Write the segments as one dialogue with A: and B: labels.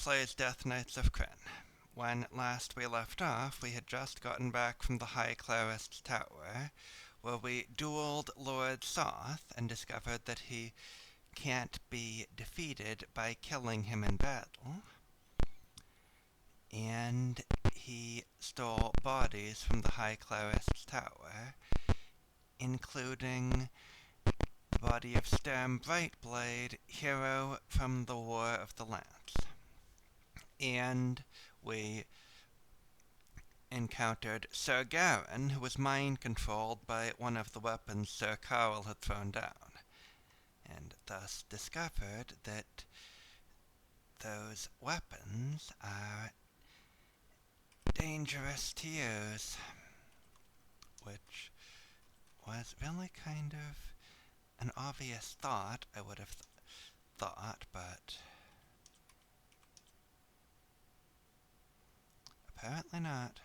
A: plays Death Knights of Krynn. When last we left off, we had just gotten back from the High Clerist's tower, where we dueled Lord Soth and discovered that he can't be defeated by killing him in battle. And he stole bodies from the High Clerist's tower, including the body of Sturm Brightblade, hero from the War of the Lance. And we encountered Sir Garin, who was mind-controlled by one of the weapons Sir Carl had thrown down, and thus discovered that those weapons are dangerous to use, which was really kind of an obvious thought, I would have thought, but apparently not.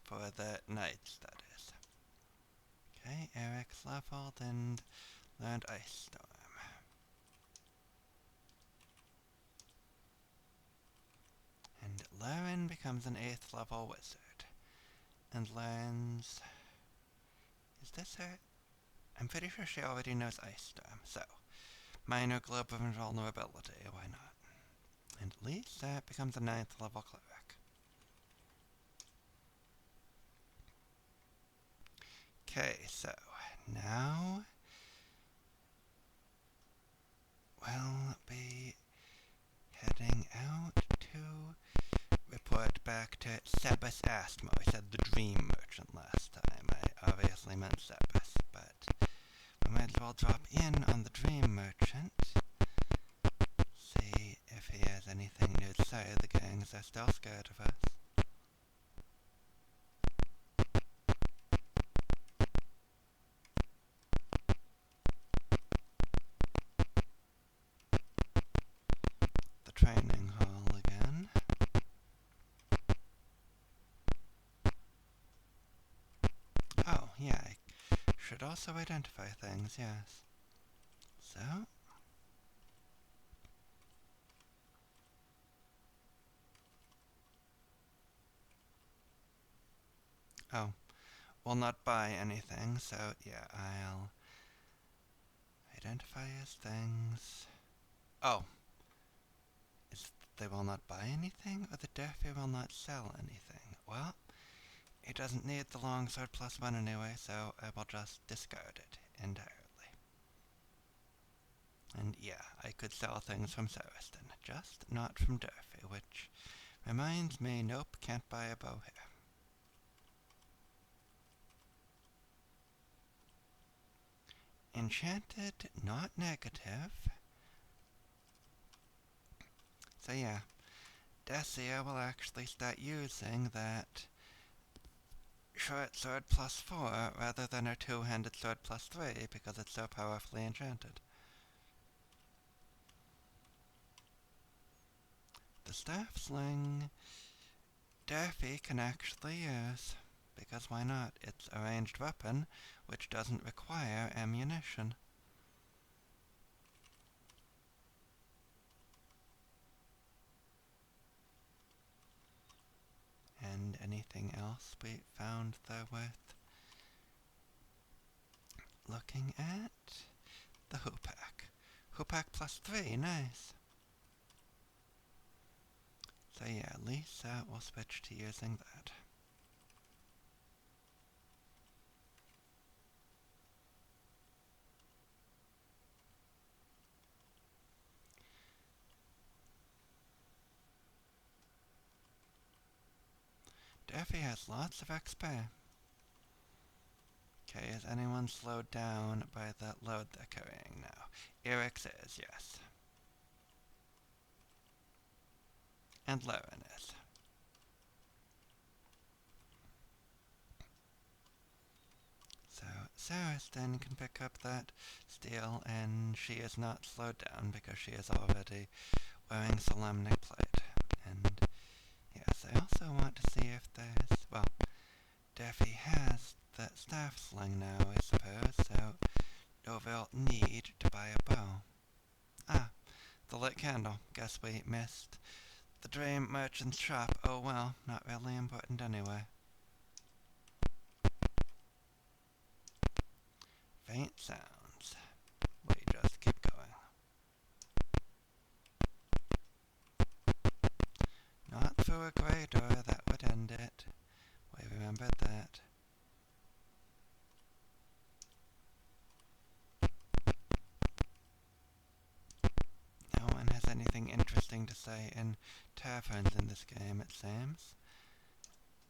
A: For the knights, that is. Okay, Eric's leveled and learned Ice Storm. And Lauren becomes an 8th level wizard and learns... Is this her? I'm pretty sure she already knows Ice Storm, so minor globe of invulnerability, why not? And Lisa becomes a 9th level cleric. Okay, so now we'll be heading out to report back to Sebas Astmo. I said the Dream Merchant last time. I obviously meant Sebas, but we might as well drop in on the Dream Merchant. See if he has anything new to say. The gangs are still scared of us. The training hall again. Oh, yeah, I should also identify things, yes. So... Oh, will not buy anything, so yeah, I'll identify as things. Oh, they will not buy anything, or the Durfee will not sell anything? Well, it doesn't need the longsword +1 anyway, so I will just discard it entirely. And yeah, I could sell things from Saristan, just not from Durfee, which reminds me, nope, can't buy a bow here. Enchanted, not negative. So yeah, Dacia will actually start using that short sword +4 rather than her two-handed sword +3 because it's so powerfully enchanted. The staff sling Durfee can actually use, because why not? It's a ranged weapon, which doesn't require ammunition. And anything else we found there worth looking at? The Hoopak. Hoopak +3, nice. So yeah, Lisa will switch to using that. Durfee has lots of XP. Okay, is anyone slowed down by that load they're carrying now? Eric's is, yes. And Lauren is. So Saristan can pick up that steel, and she is not slowed down because she is already wearing Solemnic Plate. And yes, I also want to see if there's, well, Durfee has the staff sling now, I suppose, so no real need to buy a bow. Ah, candle. Guess we missed the dream merchant's shop. Oh well, not really important anyway. Faint sounds. We just keep going. Not through a grey door, that would end it. We remembered that. No one has anything interesting to say in taverns in this game, it seems.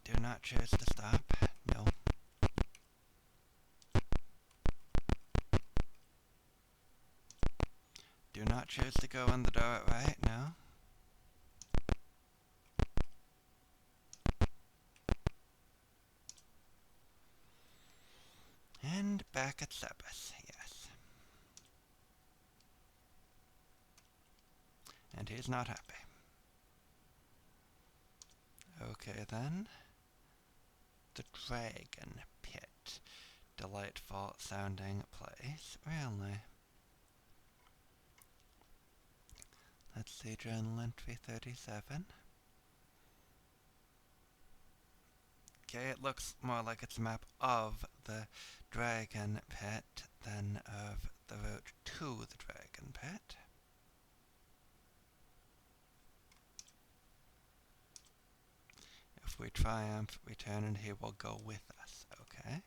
A: Do not choose to stop. No. Do not choose to go in the door at right. No. And back at Sebas, yes. And he's not happy. Okay then. The Dragon Pit. Delightful sounding place, really. Let's see, journal entry 37. Okay, it looks more like it's a map of the Dragon Pit than of the route to the Dragon Pit. If we triumph, return and he will go with us, okay?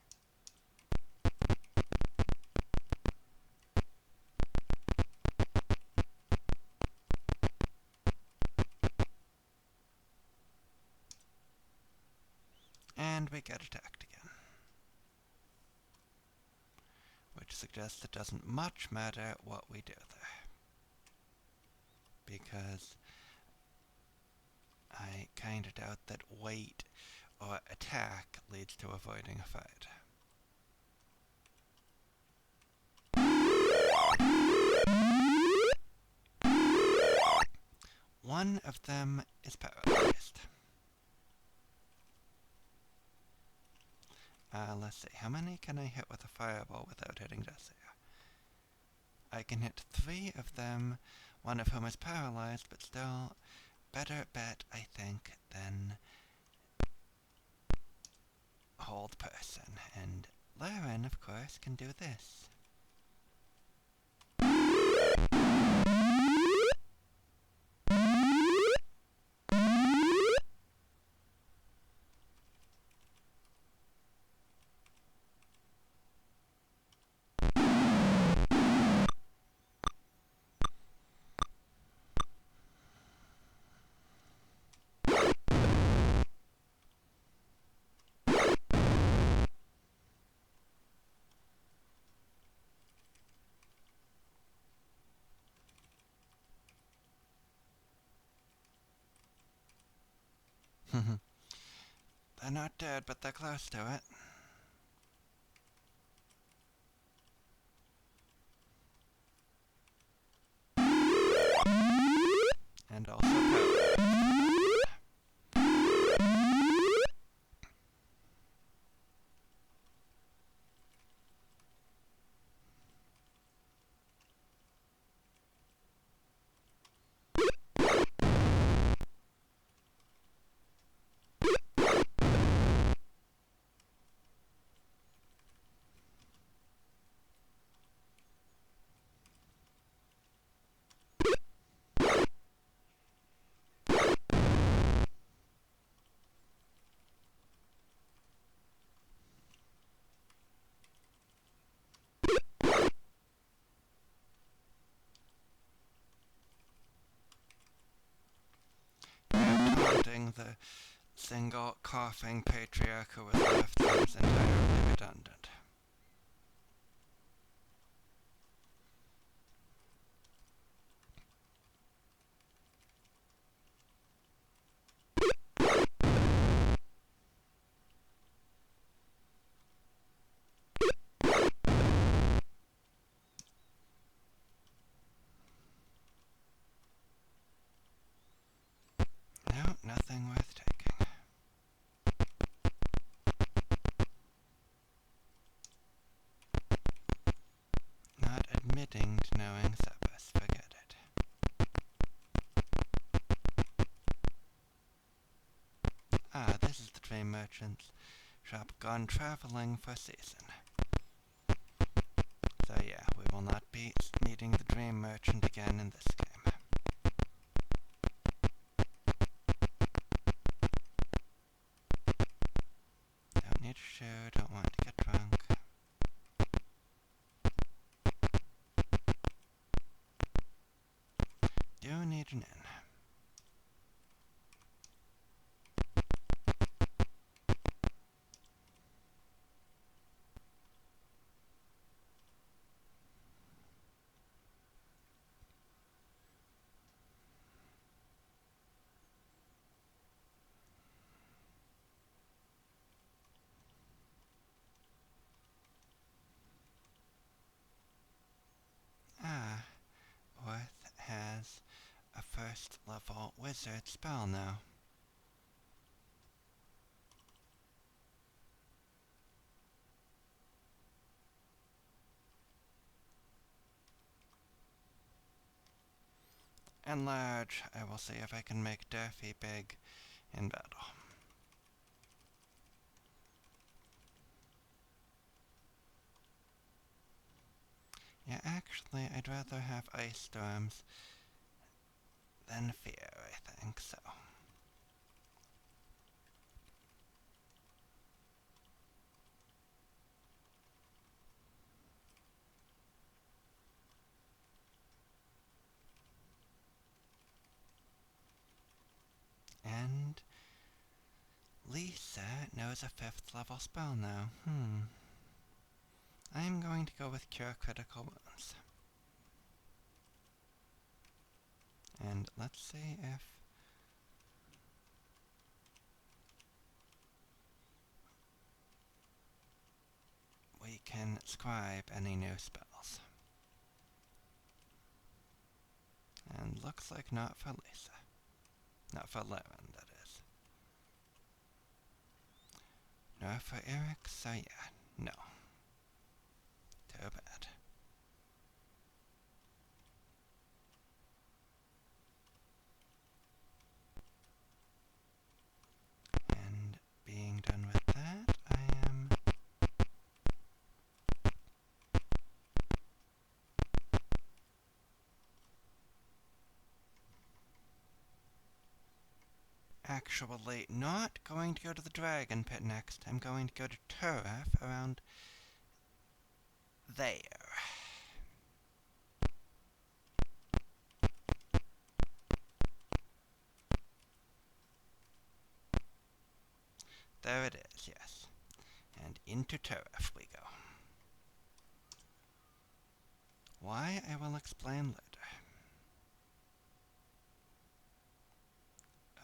A: And we get attacked again. Which suggests it doesn't much matter what we do there. Because I kinda doubt that wait or attack leads to avoiding a fight. One of them is paralyzed. Let's see, how many can I hit with a fireball without hitting Jesse? I can hit 3 of them, one of whom is paralyzed, but still, better bet, I think, than hold person. And Laren, of course, can do this. They're not dead, but they're close to it. And also paralyzed. Taunting the single coughing patriarch who was left seems entirely redundant. No, nothing worth taking. Not admitting to knowing Sebas, forget it. dream merchant's shop gone traveling for season. So yeah, we will not be meeting the dream merchant again in this game. Don't need a shoe, don't want to get drunk. Do need an inn. Ah, Orth has a first level wizard spell now. Enlarge. I will see if I can make Durfee big in battle. Yeah, actually, I'd rather have ice storms than fear, I think, so. And Lisa knows a 5th level spell now. I'm going to go with Cure Critical Wounds. And let's see if we can scribe any new spells. And looks like not for Lisa. Not for Laren, that is. Nor for Eric, so yeah, no. Too bad. And being done with that, I am actually not going to go to the dragon pit next. I'm going to go to Turef around there. There it is, yes. And into Turef we go. Why, I will explain later.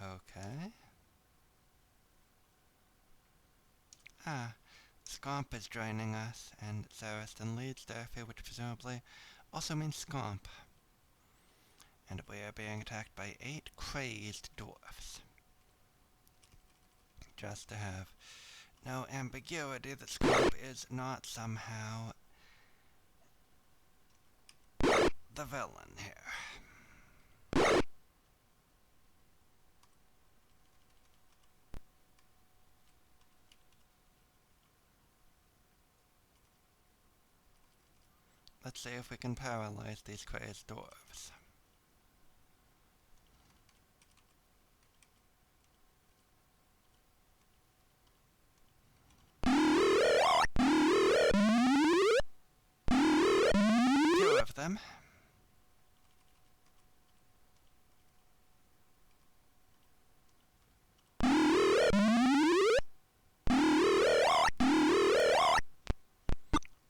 A: Okay. Ah, Scomp is joining us, and Zaristan leads Durfee, which presumably also means Scomp. And we are being attacked by 8 crazed dwarfs. Just to have no ambiguity that Scomp is not somehow the villain here. Let's see if we can paralyze these crazed dwarves. Two of them.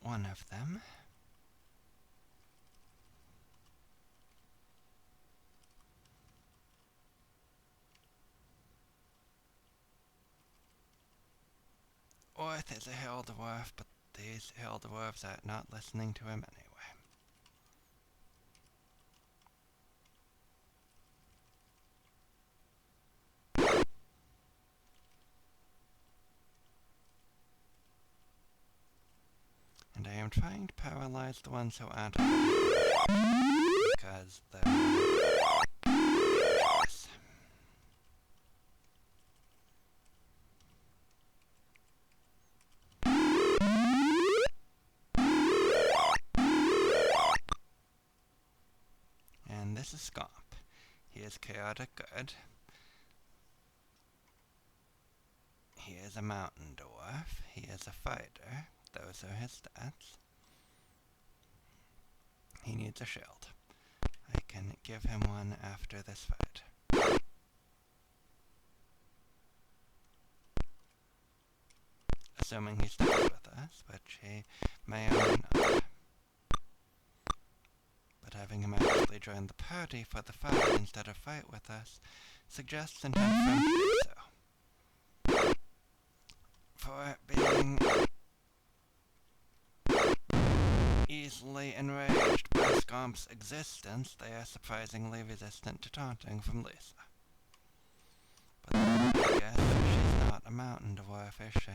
A: One of them. Orth is a hill dwarf, but these hill dwarves are not listening to him anyway. And I am trying to paralyze the ones who aren't because they're dangerous. this is Scomp. He is chaotic good. He is a mountain dwarf. He is a fighter. Those are his stats. He needs a shield. I can give him one after this fight. Assuming he stays with us, which he may or may not. But having him actually join the party for the fight instead of fight with us suggests intent for him to do so. For being easily enraged by Scomp's existence, they are surprisingly resistant to taunting from Lisa. But I guess she's not a mountain dwarf, is she?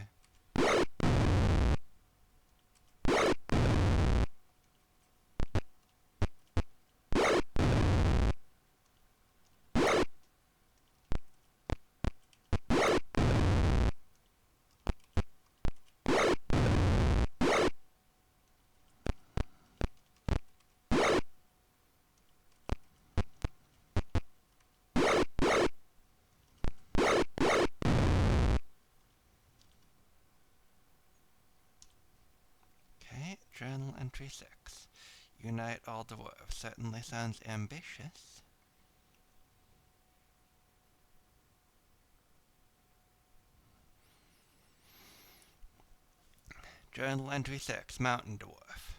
A: Journal entry 6. Unite all dwarves. Certainly sounds ambitious. Journal entry 6. Mountain dwarf.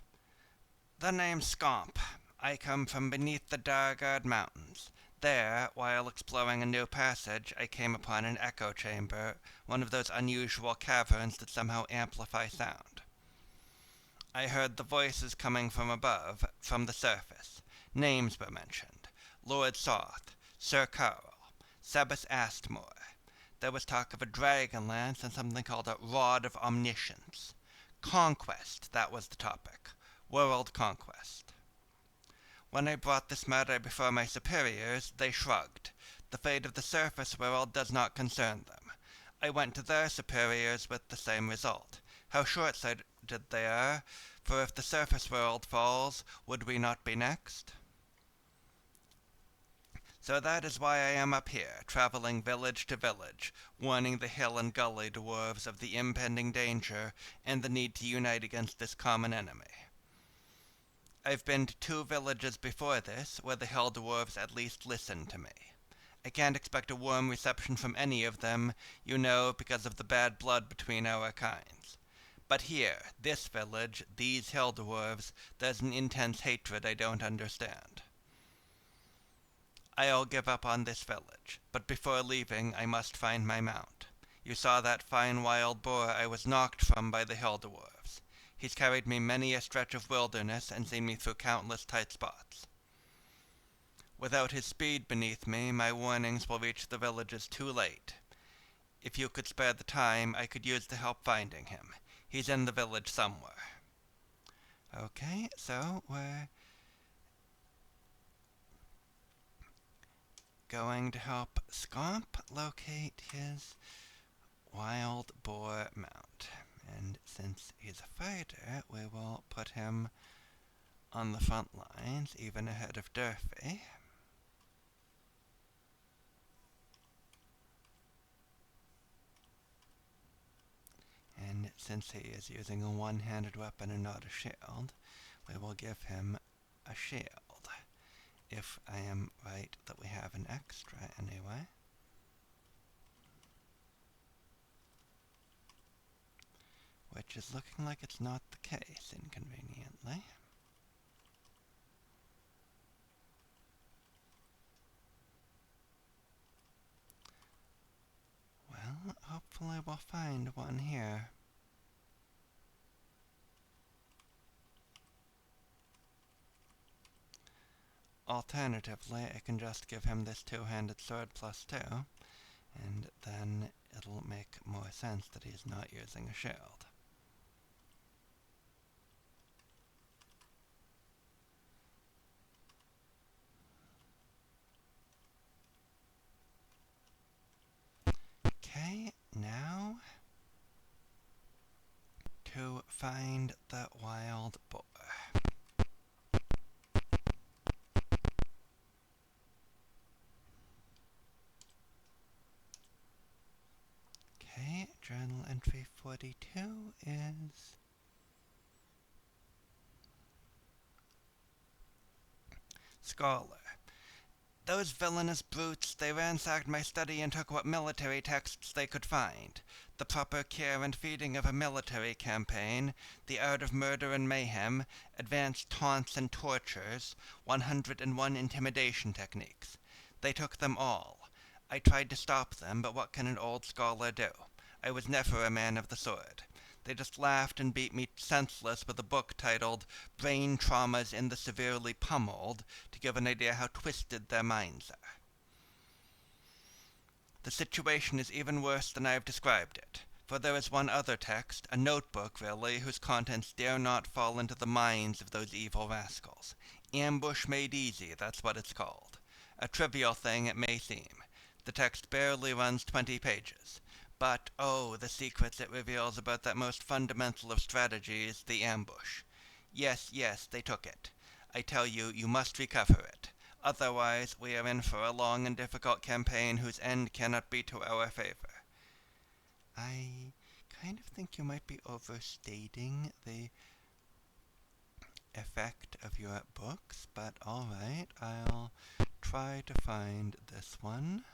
A: The name's Scomp. I come from beneath the Dargard Mountains. There, while exploring a new passage, I came upon an echo chamber, one of those unusual caverns that somehow amplify sound. I heard the voices coming from above, from the surface. Names were mentioned. Lord Sorth, Sir Carl, Sebas Astmore. There was talk of a dragon lance and something called a Rod of Omniscience. Conquest, that was the topic. World conquest. When I brought this matter before my superiors, they shrugged. The fate of the surface world does not concern them. I went to their superiors with the same result. How short-sighted they are, for if the surface world falls, would we not be next? So that is why I am up here, traveling village to village, warning the hill and gully dwarves of the impending danger and the need to unite against this common enemy. I've been to 2 villages before this, where the hill dwarves at least listened to me. I can't expect a warm reception from any of them, you know, because of the bad blood between our kinds. But here, this village, these hill dwarves, there's an intense hatred I don't understand. I'll give up on this village, but before leaving I must find my mount. You saw that fine wild boar I was knocked from by the hill dwarves. He's carried me many a stretch of wilderness and seen me through countless tight spots. Without his speed beneath me, my warnings will reach the villages too late. If you could spare the time, I could use the help finding him. He's in the village somewhere. Okay, so we're going to help Scomp locate his wild boar mount. And since he's a fighter, we will put him on the front lines, even ahead of Durfee. And since he is using a one-handed weapon and not a shield, we will give him a shield. If I am right that we have an extra anyway. Which is looking like it's not the case, inconveniently. Well, hopefully we'll find one here. Alternatively, I can just give him this 2-handed sword +2, and then it'll make more sense that he's not using a shield. Okay, now to find the wild boar. 42 is Scholar. Those villainous brutes, they ransacked my study and took what military texts they could find. The proper care and feeding of a military campaign, the art of murder and mayhem, advanced taunts and tortures, 101 intimidation techniques. They took them all. I tried to stop them, but what can an old scholar do? I was never a man of the sword. They just laughed and beat me senseless with a book titled Brain Traumas in the Severely Pummeled to give an idea how twisted their minds are. The situation is even worse than I have described it, for there is one other text, a notebook really, whose contents dare not fall into the minds of those evil rascals. Ambush Made Easy, that's what it's called. A trivial thing it may seem. The text barely runs 20 pages. But, oh, the secrets it reveals about that most fundamental of strategies, the ambush. Yes, yes, they took it. I tell you, you must recover it. Otherwise, we are in for a long and difficult campaign whose end cannot be to our favor. I kind of think you might be overstating the effect of your books, but alright, I'll try to find this one.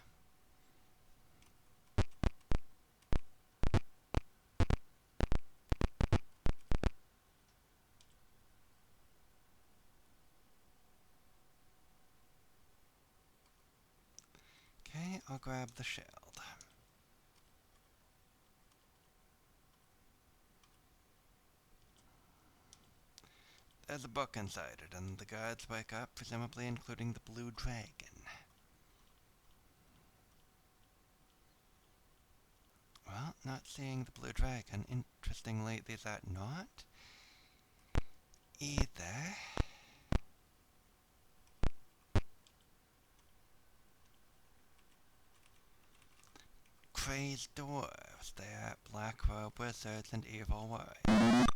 A: Okay, I'll grab the shield. There's a book inside it, and the guards wake up, presumably including the blue dragon. Well, not seeing the blue dragon. Interestingly, these are not either. Crazed dwarves. They are black robe wizards and evil warriors.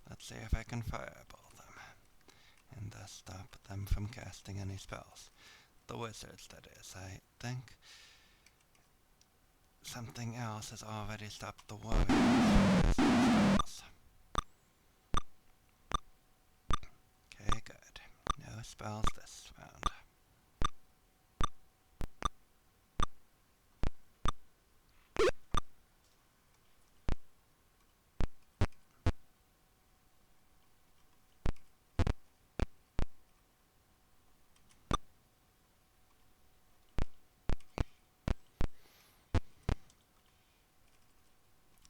A: Let's see if I can fireball them, and thus stop them from casting any spells. The wizards, that is. I think something else has already stopped the warriors from casting spells. Okay, good. No spells this round.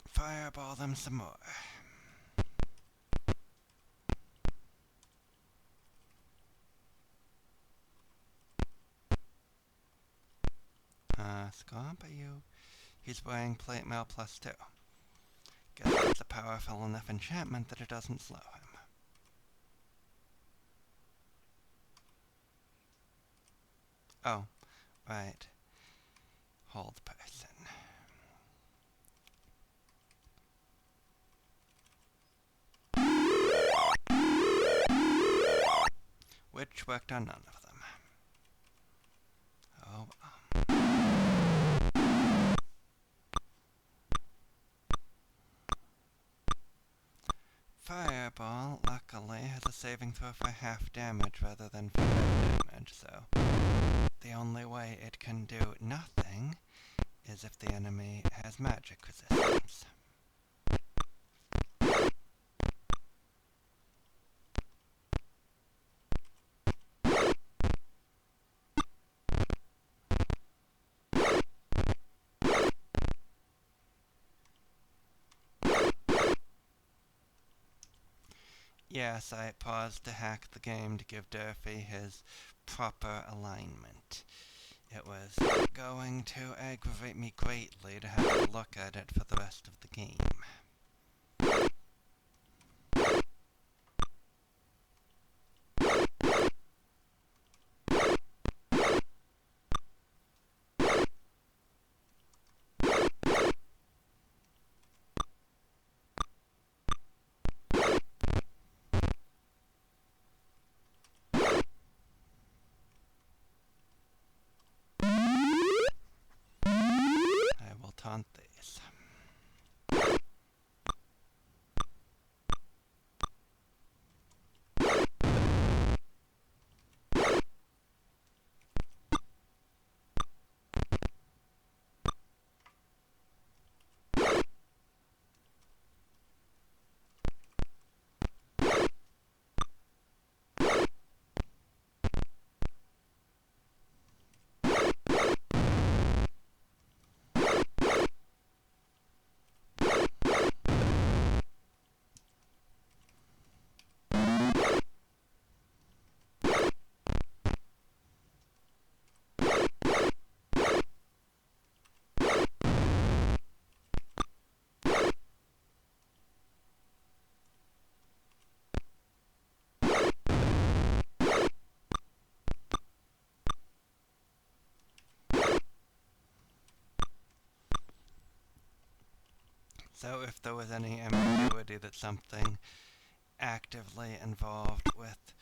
A: Fireball them some more. Scomp, are you? He's wearing plate mail +2. Guess it's a powerful enough enchantment that it doesn't slow him. Oh, right. Hold person. Which worked on none of them. Oh, Fireball, luckily, has a saving throw for half damage rather than for damage, so the only way it can do nothing is if the enemy has magic resistance. Yes, I paused to hack the game to give Durfee his proper alignment. It was going to aggravate me greatly to have to look at it for the rest of the game. So if there was any ambiguity that something actively involved with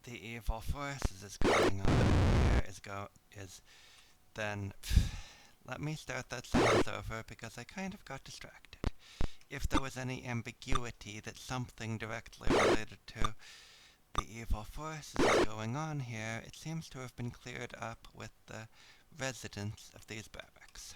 A: the evil forces is going on here is then let me start that sentence over because I kind of got distracted. If there was any ambiguity that something directly related to the evil forces is going on here, it seems to have been cleared up with the residents of these barracks.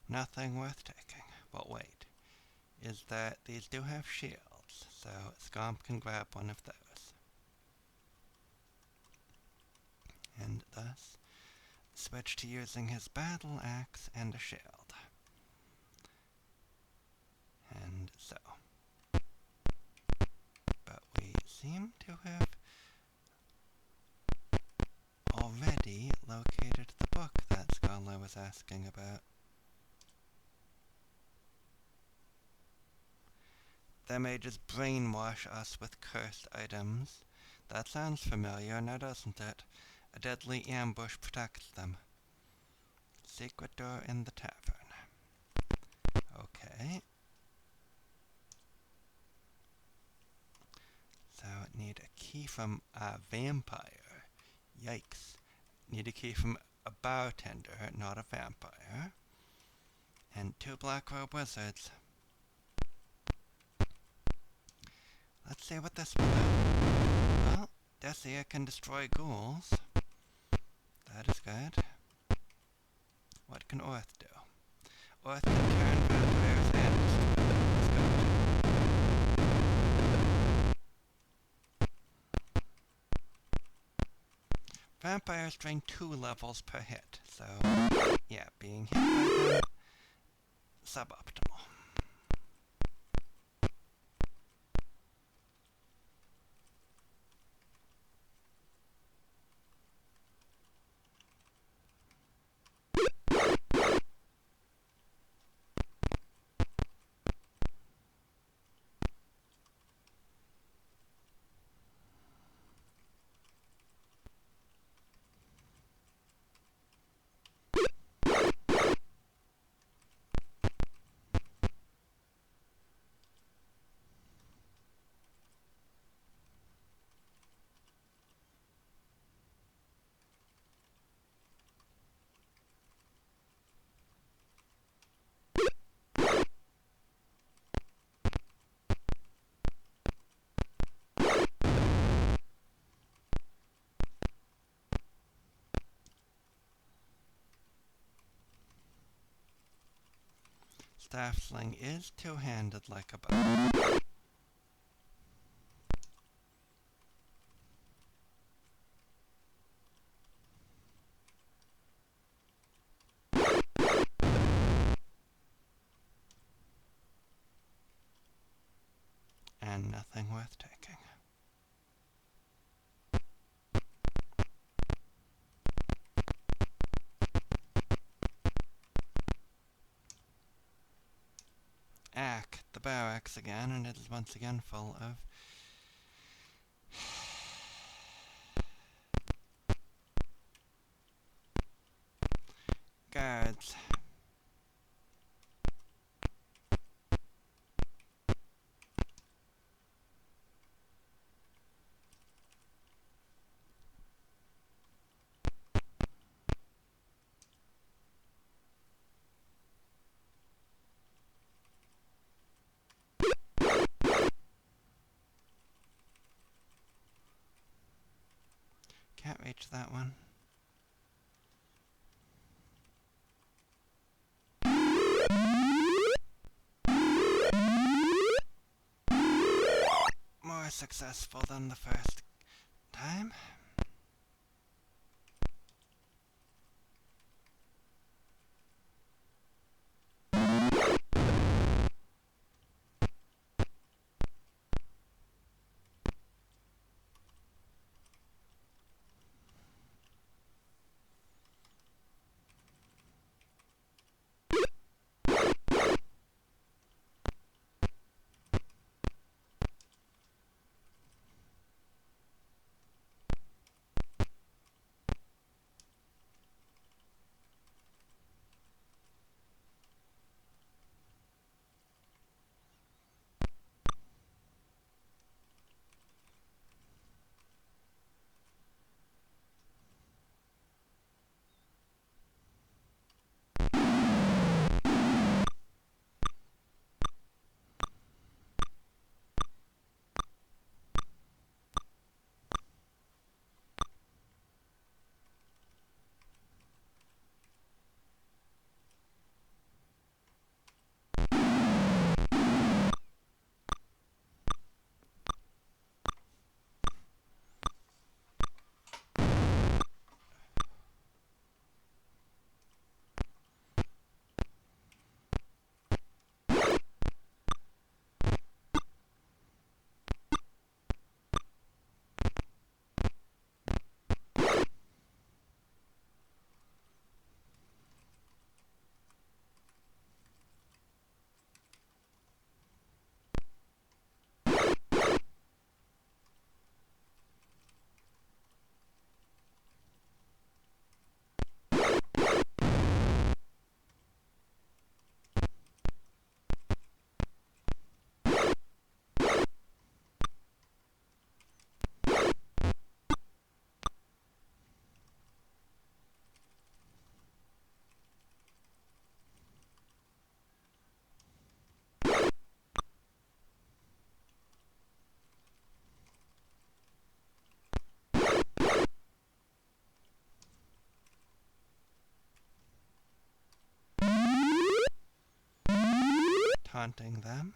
A: Nothing worth taking. But wait, is that these do have shields, so Scomp can grab one of those. And thus, switch to using his battle axe and a shield. And so. But we seem to have already located the book that Scholar was asking about. They may just brainwash us with cursed items. That sounds familiar, now doesn't it? A deadly ambush protects them. Secret door in the tavern. Okay. So, need a key from a vampire. Yikes. Need a key from a bartender, not a vampire. And 2 black robe wizards. Let's see what this will do. Well, Decia can destroy ghouls. That is good. What can Orth do? Orth can turn vampires and destroy them. That's good. Vampires drain 2 levels per hit, so yeah, being hit by them, suboptimal. Staff sling is two-handed like a bow. And nothing worth taking. The barracks again, and it is once again full of guards. Can't reach that one. More successful than the first time. Taunting them.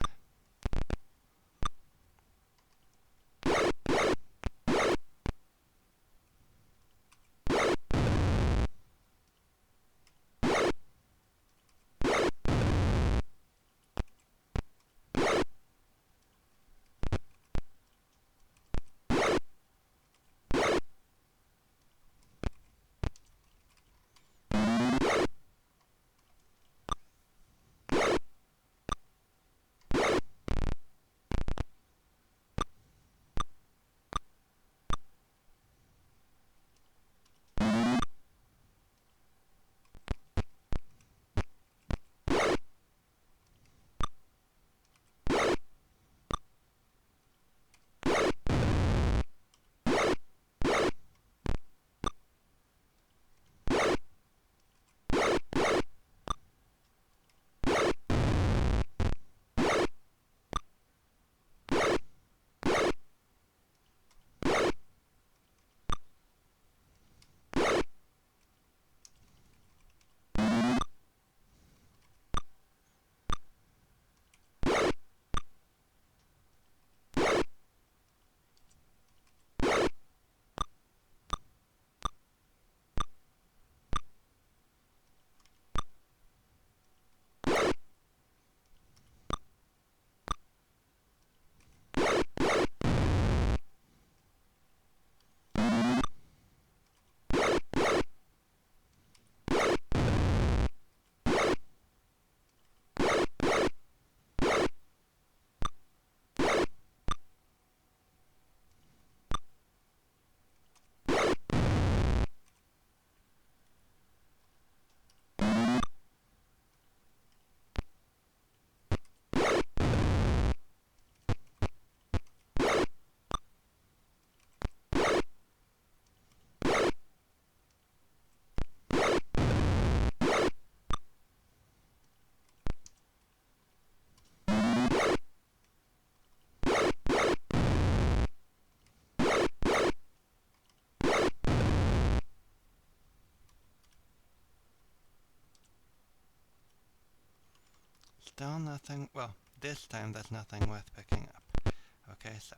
A: Still nothing. Well, this time there's nothing worth picking up. Okay, so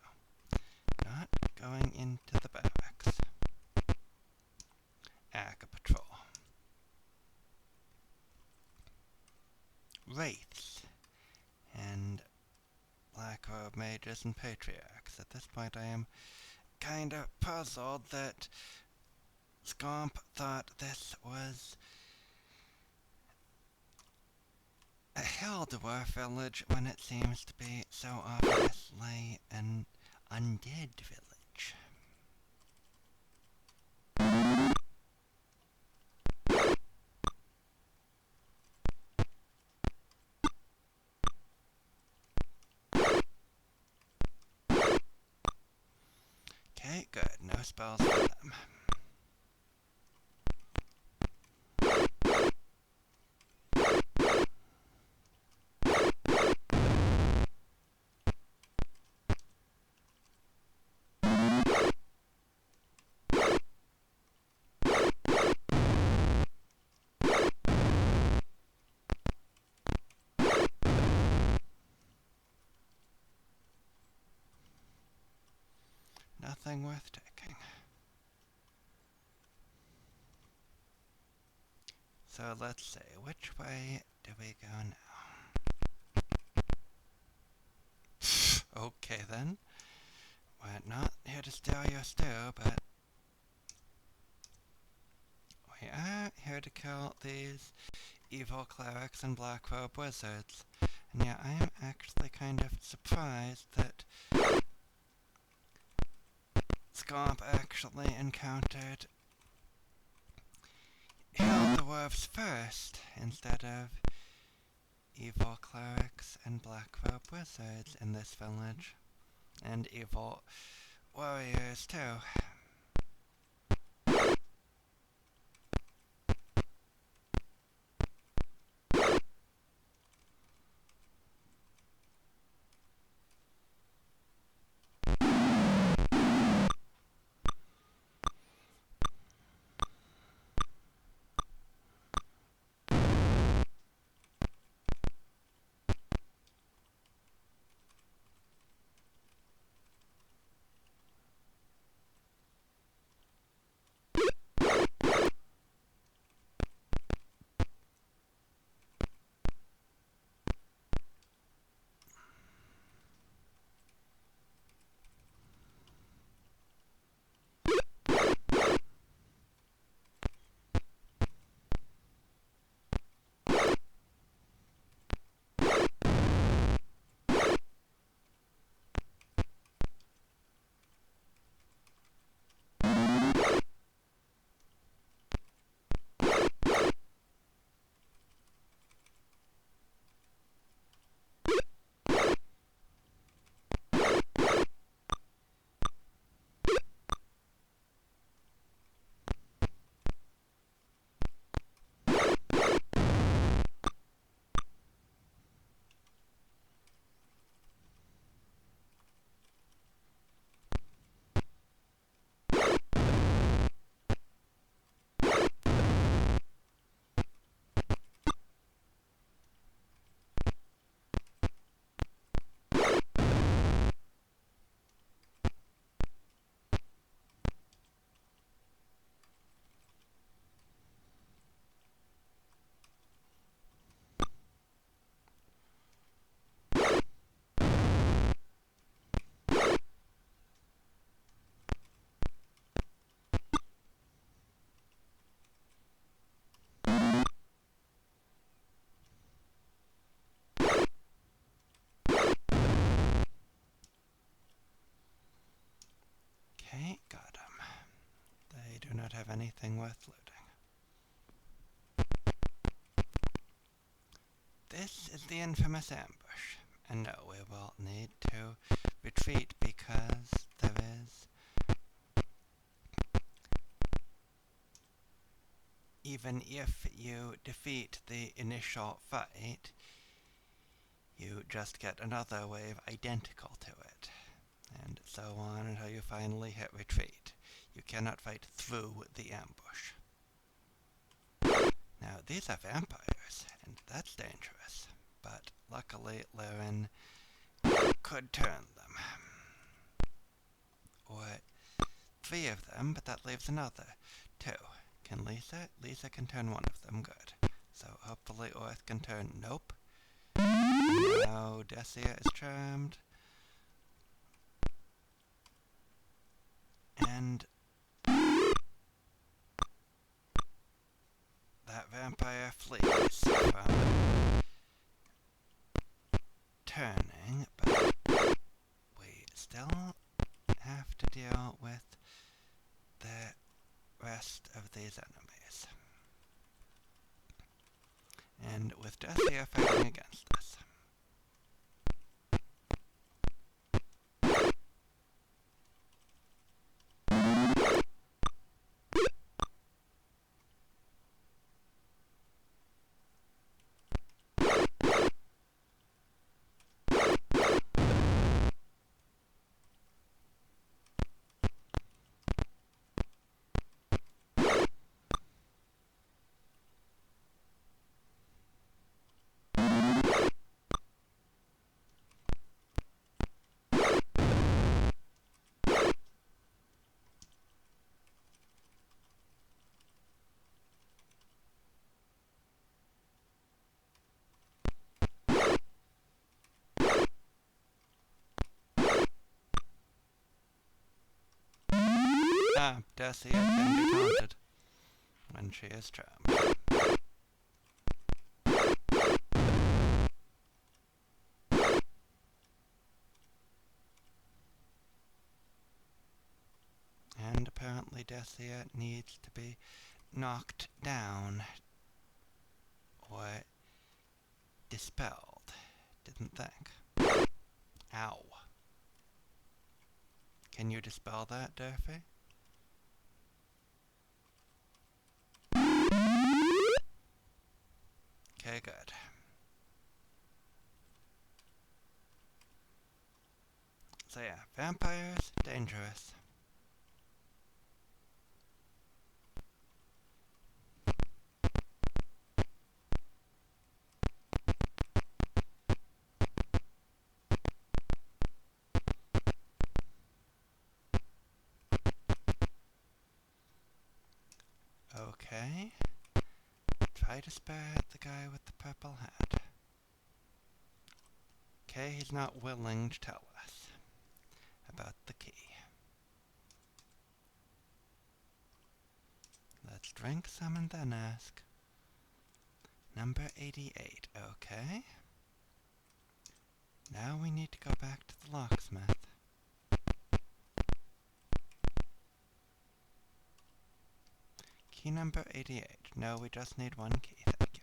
A: not going into the barracks. Aga Patrol. Wraiths. And Black Robe Mages and Patriarchs. At this point I am kind of puzzled that Scomp thought this was a Hill Dwarf village when it seems to be so obviously an undead village. Okay, good. No spells for them. Nothing worth taking. So let's see, which way do we go now? Okay then. We're not here to steal your stew, but we are here to kill these evil clerics and black robe wizards. And yeah, I am actually kind of surprised that Scomp actually encountered Hill Dwarves first, instead of evil clerics and black robe wizards in this village. And evil warriors too. Okay, got them. They do not have anything worth looting. This is the infamous ambush. And no, we will need to retreat because there is... Even if you defeat the initial fight, you just get another wave identical to it. And so on until you finally hit retreat. You cannot fight through the ambush. Now, these are vampires, and that's dangerous. but luckily Laren could turn them. Or 3 of them, but that leaves another 2. Can Lisa? Lisa can turn 1 of them, good. So hopefully Orth can turn, nope. Now Decia is charmed. And that vampire flees from turning, but we still have to deal with the rest of these enemies. And with Decia fighting against us. Decia can be taunted when she is charmed. And apparently Decia needs to be knocked down or dispelled. Didn't think. Ow. Can you dispel that, Durfee? Okay, good. So yeah, vampires, dangerous. Okay. Try to spare the guy with the purple hat. Okay, he's not willing to tell us about the key. Let's drink some and then ask. Number 88, okay. Now we need to go back to the locksmith. Key number 88. No, we just need 1 key, thank you.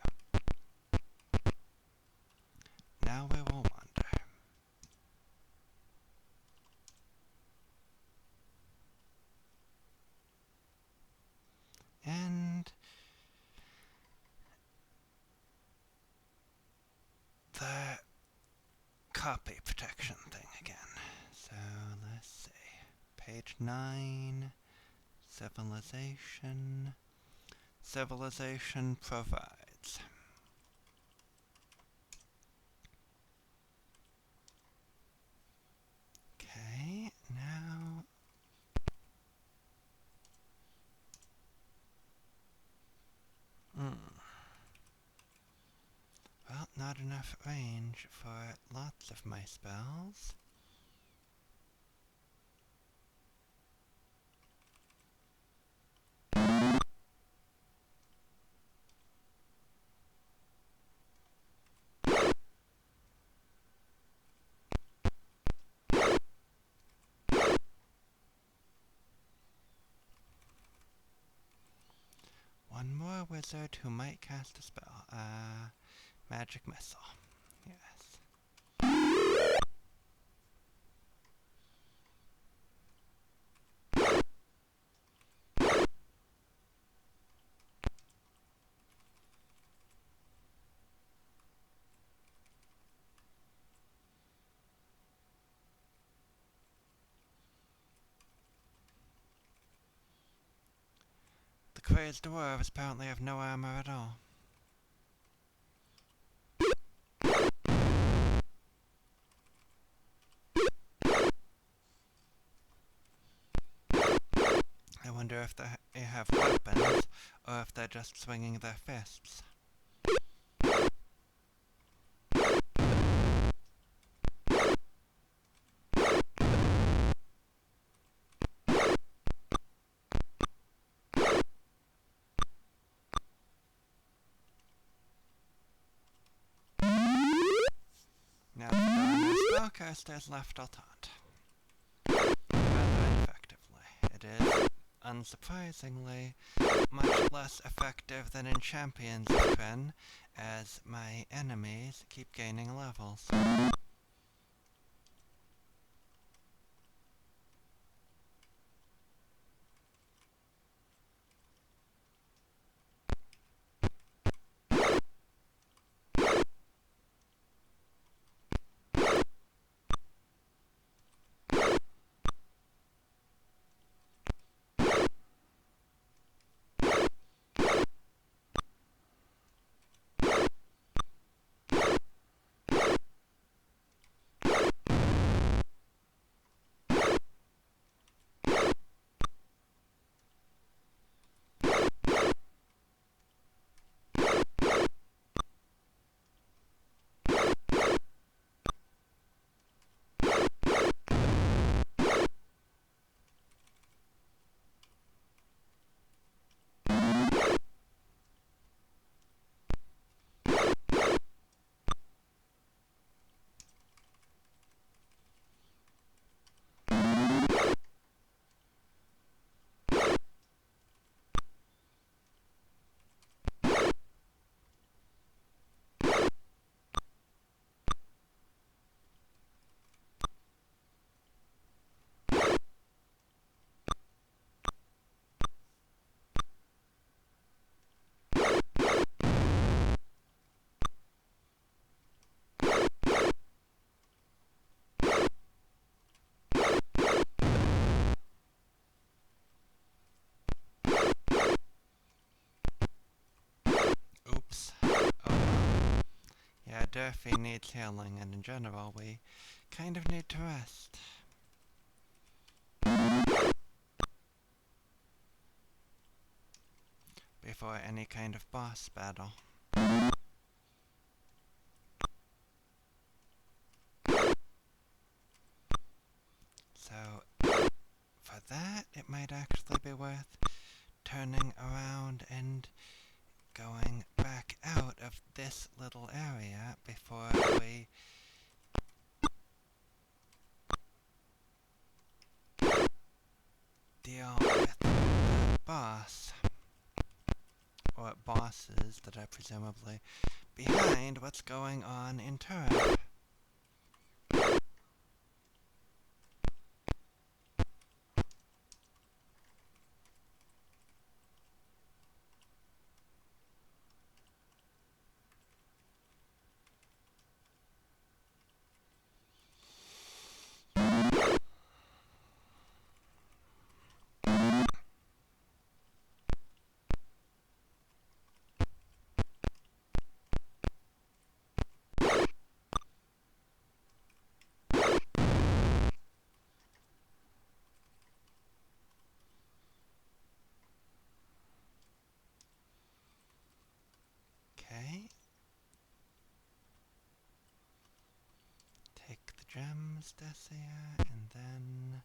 A: Now we will wander. And the copy protection thing again. So let's see. Page 9, civilization. Civilization provides. Okay, now well, not enough range for lots of my spells. One more wizard who might cast a spell. Magic missile. Yes. The crazed dwarves apparently have no armor at all. wonder if they have weapons, or if they're just swinging their fists. Now that there are no spellcasters left, I'll taunt. Rather ineffectively. It is, unsurprisingly, much less effective than in Champions of Krynn, as my enemies keep gaining levels. Oops. Oh well. Yeah, Durfee needs healing, and in general, we kind of need to rest. Before any kind of boss battle. So, for that, it might actually be worth turning around and going back out of this little area before we deal with the boss, or bosses that are presumably behind what's going on in Turef. Okay. Take the gems, Decia, and then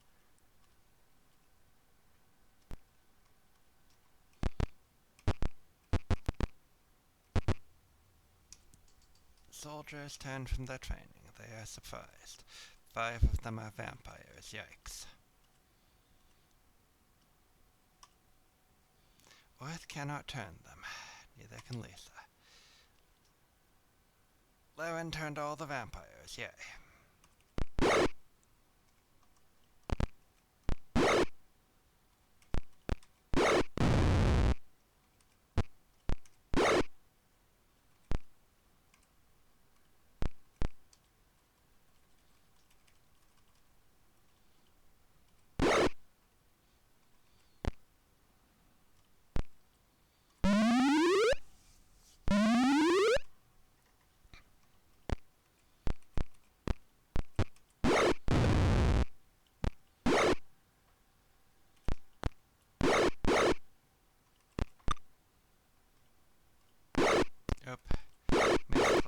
A: soldiers turn from their training. They are surprised. 5 of them are vampires. Yikes. Orth cannot turn them. Neither can Lisa. Laren turned all the vampires. Yay.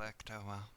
A: worked out well.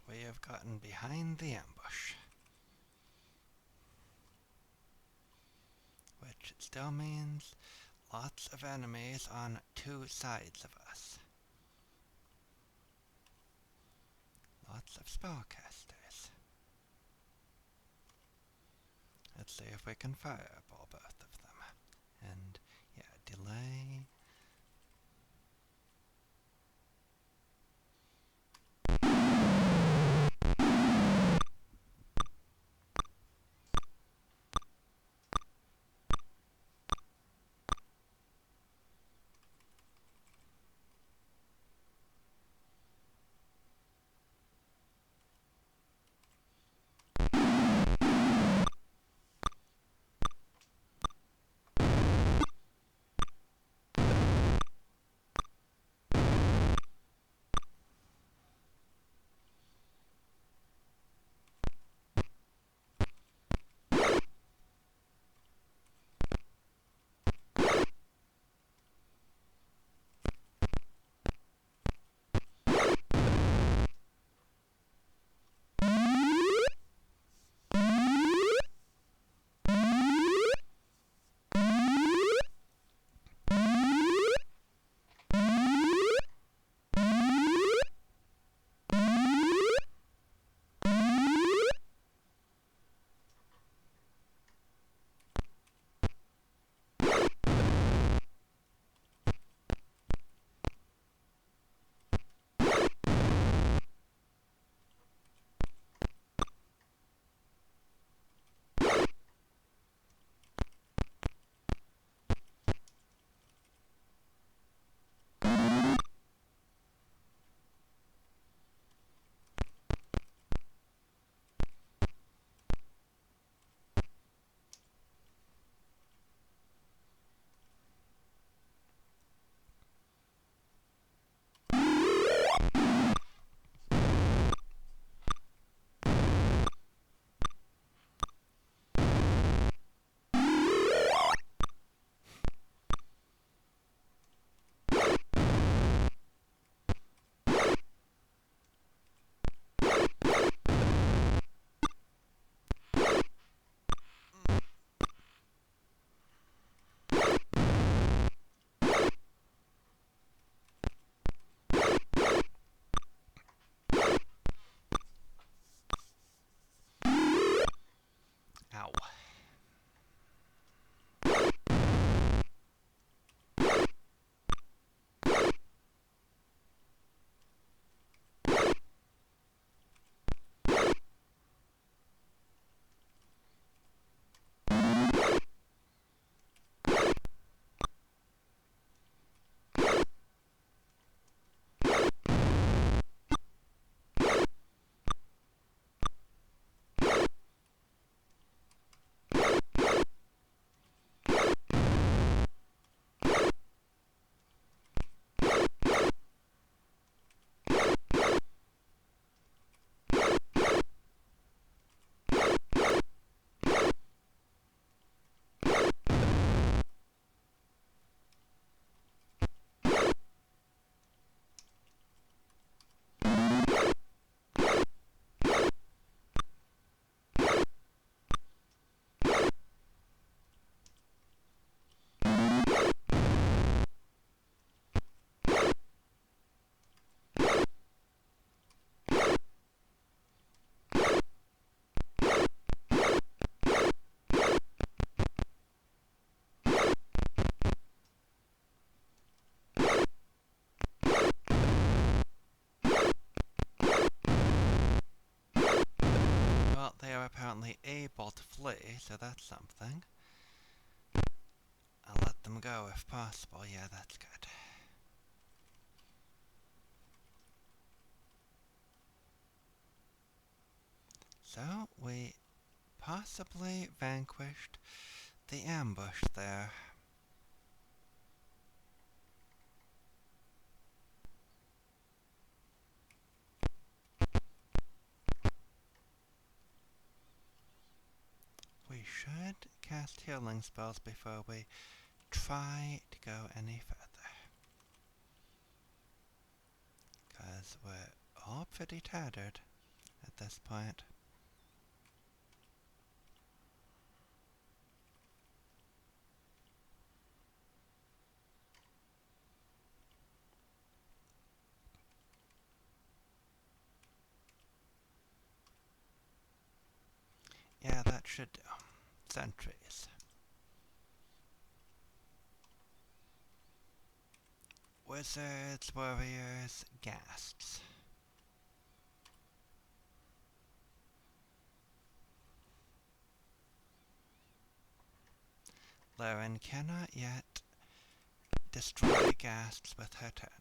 A: We have gotten behind the ambush, which still means lots of enemies on two sides of us. Lots of spellcasters. Let's see if we can fireball both of them. And, yeah, delay. Ow. Well, they are apparently able to flee, so that's something. I'll let them go if possible. Yeah, that's good. So we possibly vanquished the ambush there. We should cast healing spells before we try to go any further. Because we're all pretty tattered at this point. Yeah, that should do. Sentries. Wizards, warriors, ghasts. Lauren cannot yet destroy ghasts with her turning.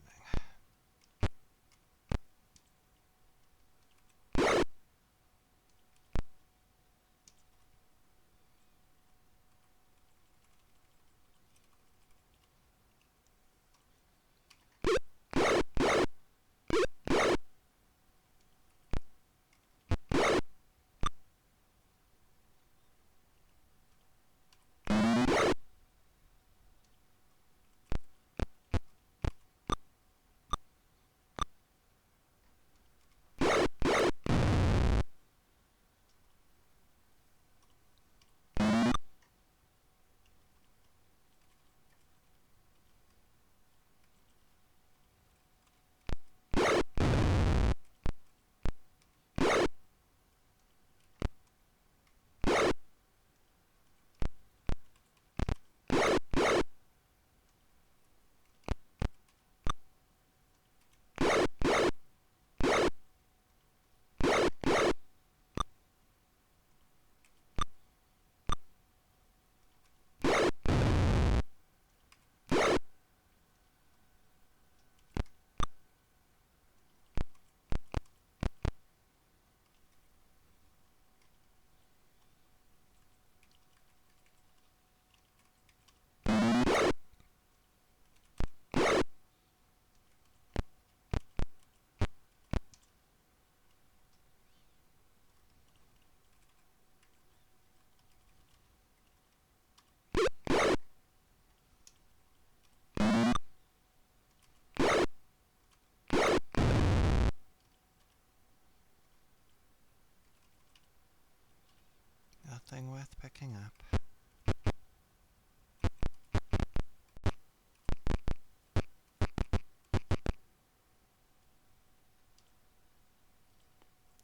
A: Nothing worth picking up.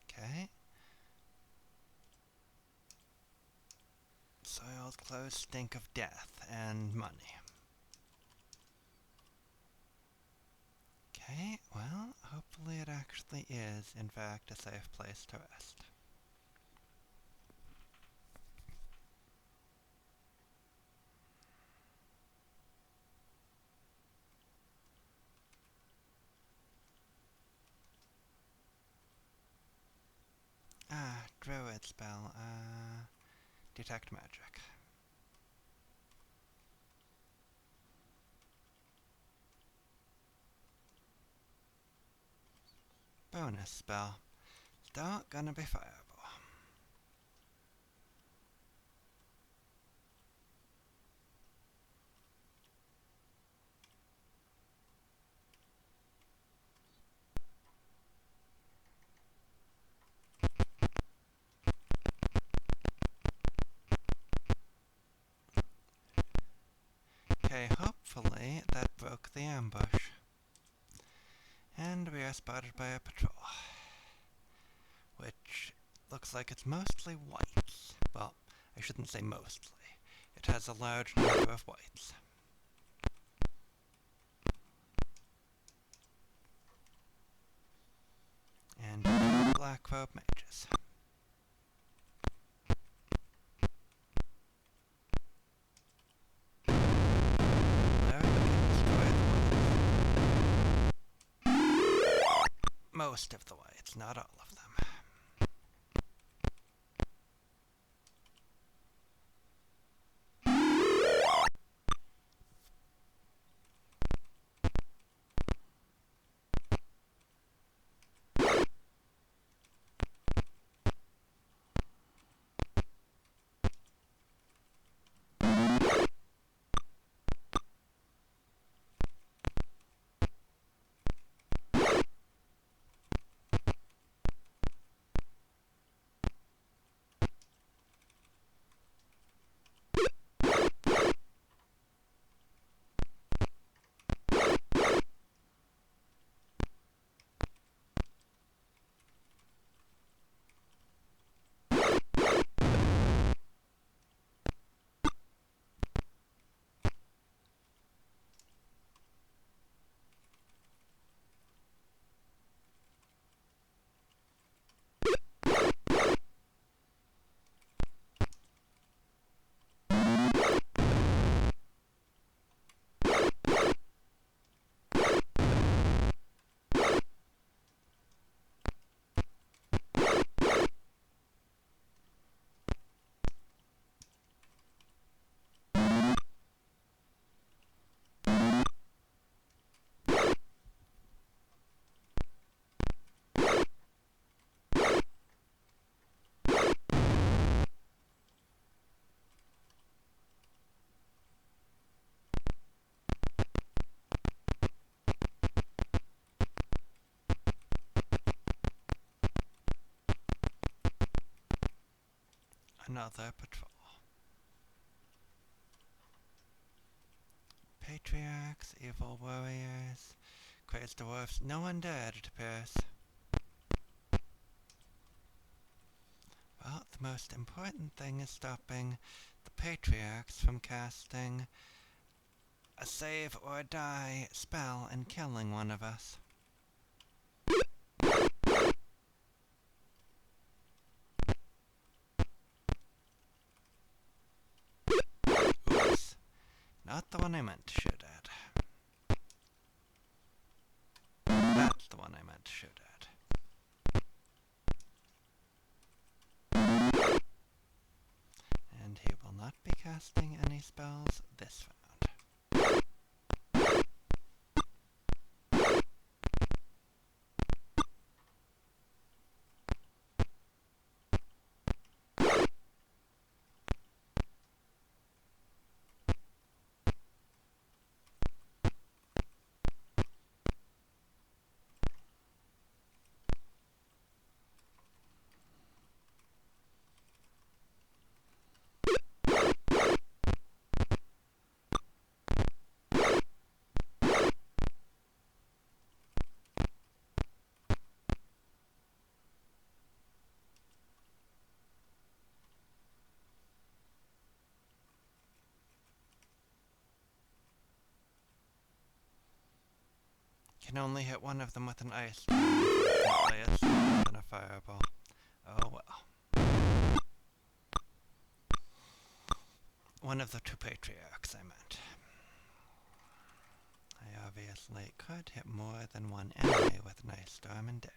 A: Okay. Soiled clothes stink of death and money. Okay, well, hopefully it actually is, in fact, a safe place to rest. Ah, druid spell, detect magic. Bonus spell. Still gonna be fireball. Okay, hopefully that broke the ambush. And we are spotted by a patrol. Which looks like it's mostly whites. Well, I shouldn't say mostly. It has a large number of whites. And black robe mages. Most of the whites, not all of them. another patrol. Patriarchs, evil warriors, crazed dwarves, no one dared, it appears. Well, the most important thing is stopping the patriarchs from casting a save or die spell and killing one of us. Oops. Not the one I meant to shoot at. That's the one I meant to shoot at. And he will not be casting any spells this round. Can only hit one of them with an ice than a fireball. Oh well. One of the two patriarchs, I meant. I obviously could hit more than one enemy with an ice storm and did.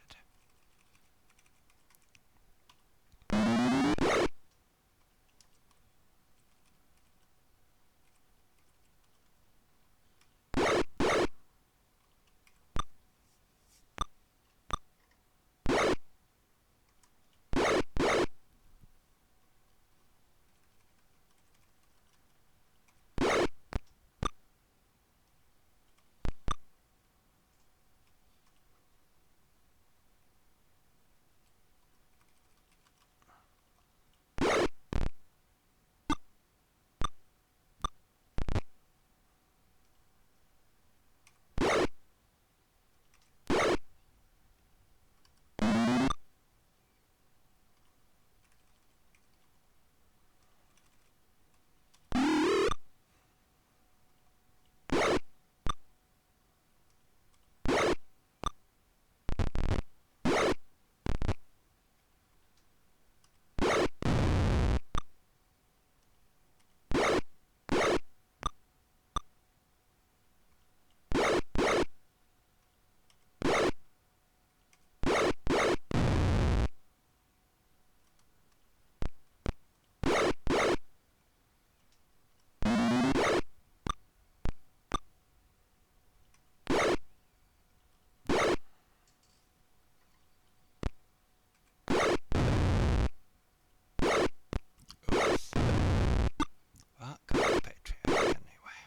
A: Well, go to Patriarch anyway.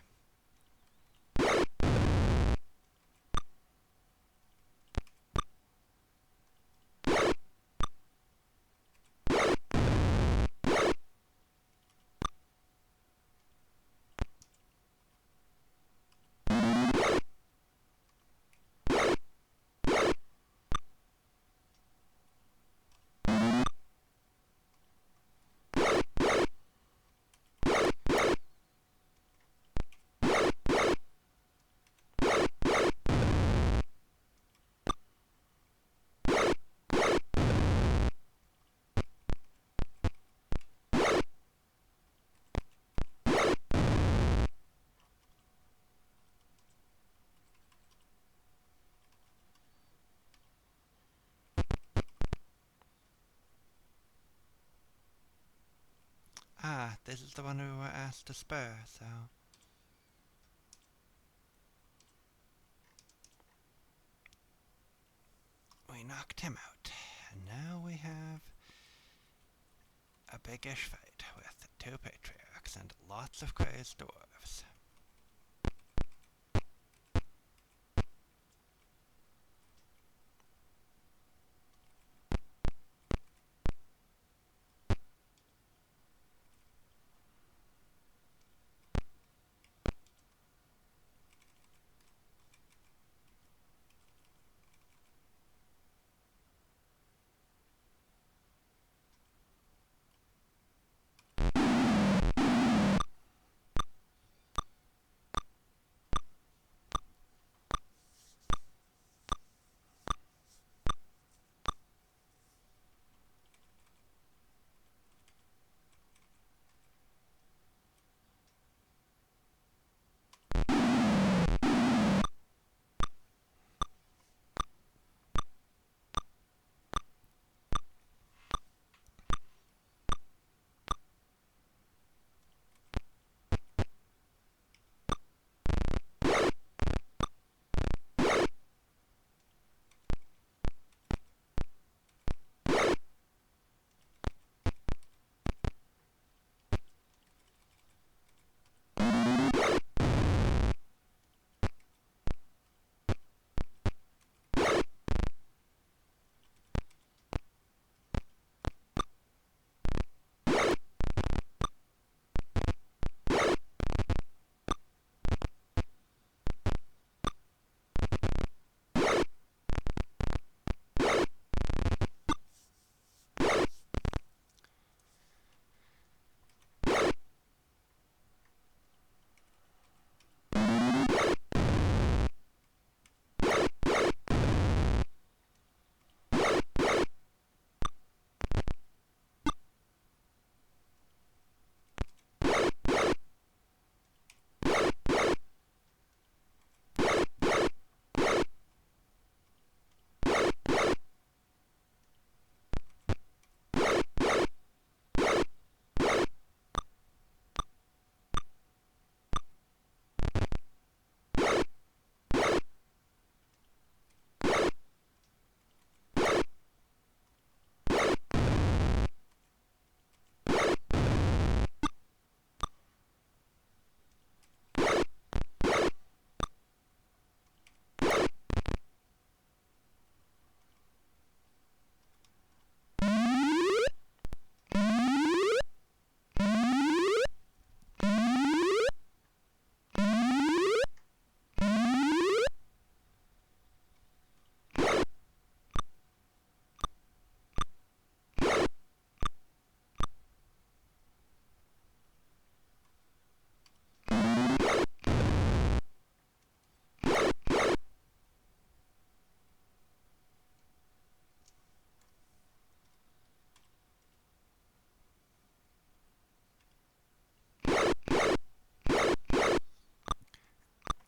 A: Ah, this is the one we were asked to spur, so... we knocked him out. And now we have a biggish fight with two patriarchs and lots of crazed dwarves.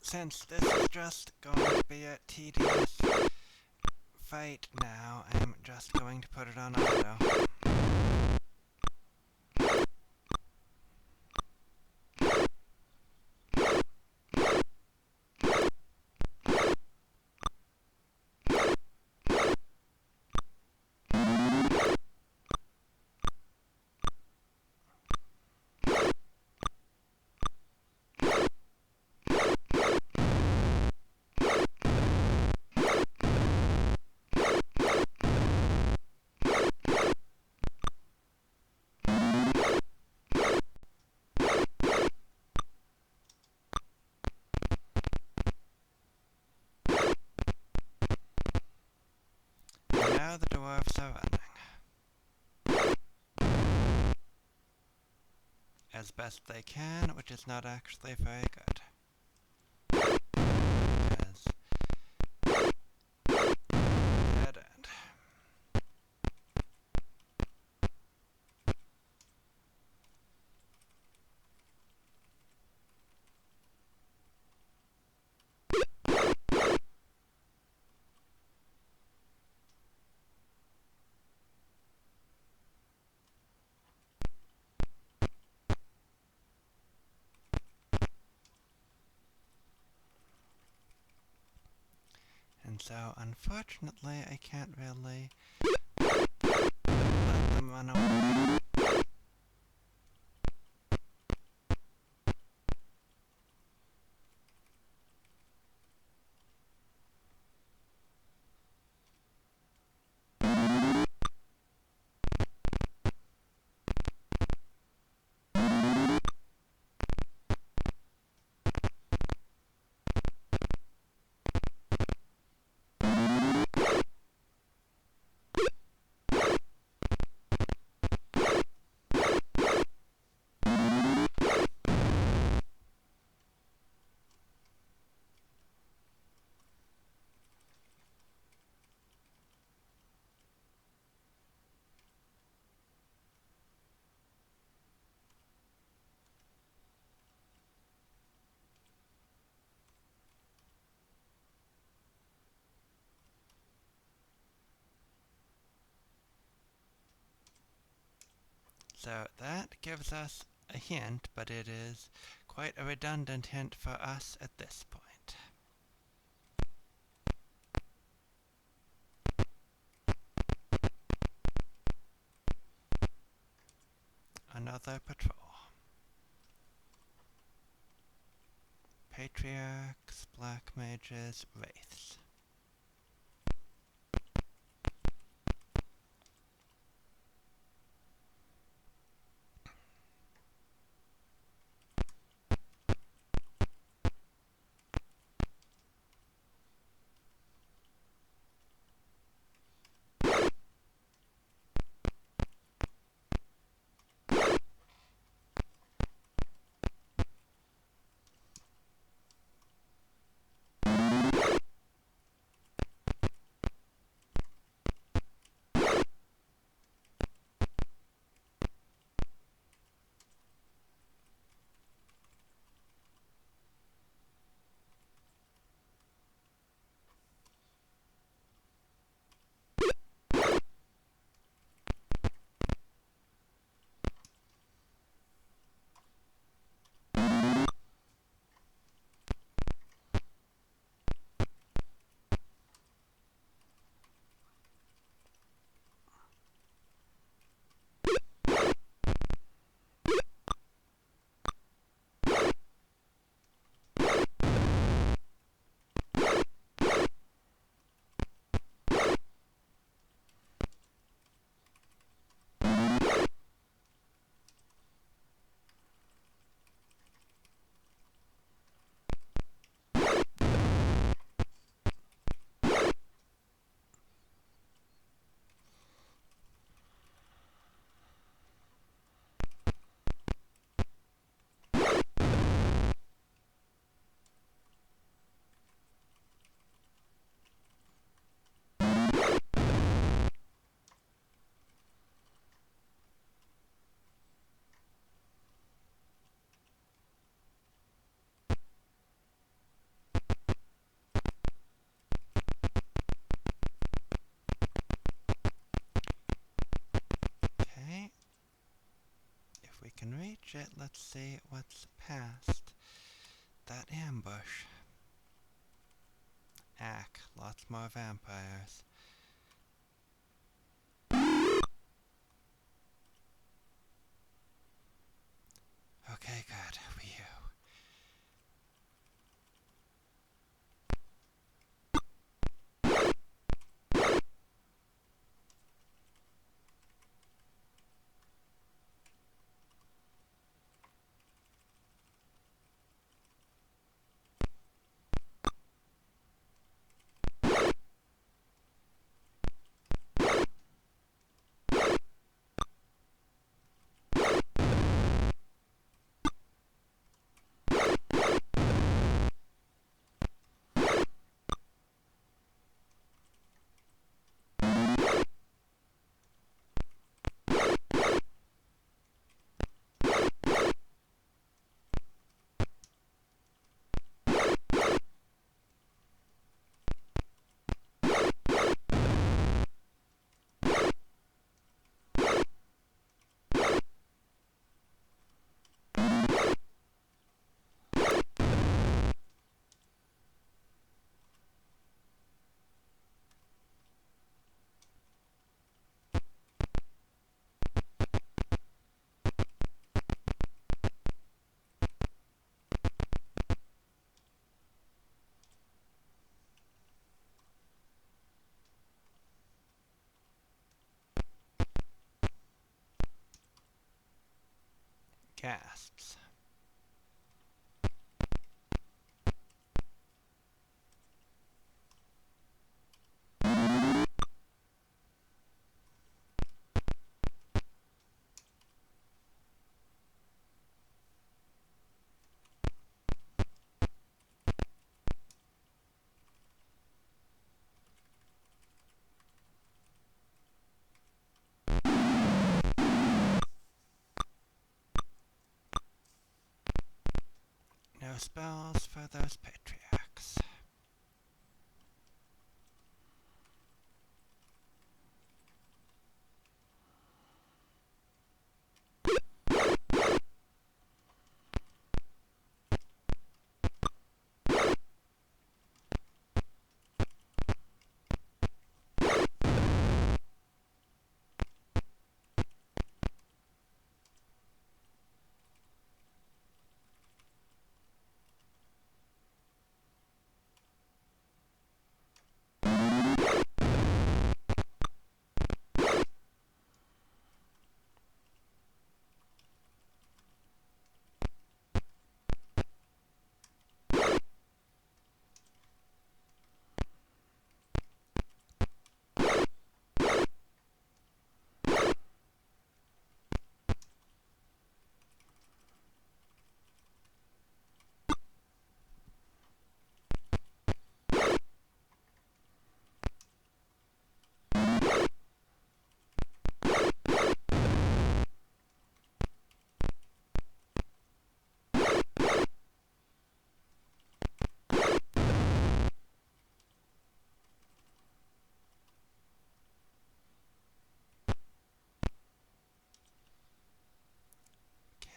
A: since this is just going to be a tedious fight now, I'm just going to put it on auto. Now the dwarves are running. As best they can, which is not actually very good. As dead end. And so, unfortunately, I can't really let them run away. So that gives us a hint, but it is quite a redundant hint for us at this point. Another patrol. Patriarchs, black mages, wraiths. if we can reach it, let's see what's past that ambush. Ack, lots more vampires. Okay, good. Phew. Gasps. No spells for those patriarchs.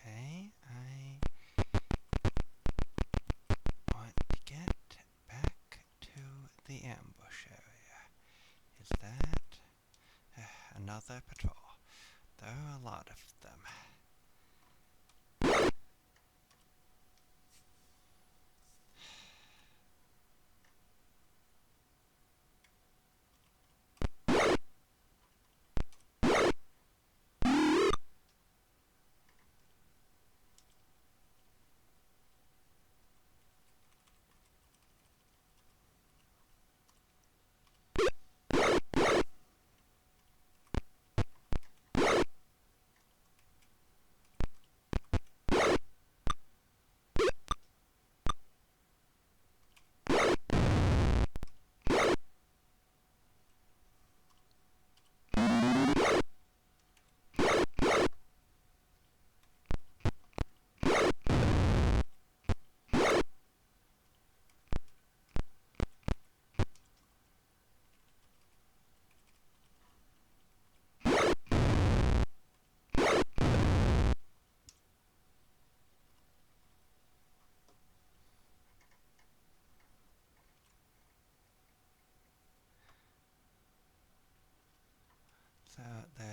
A: Okay, I want to get back to the ambush area. Is that another patrol? There are a lot of them.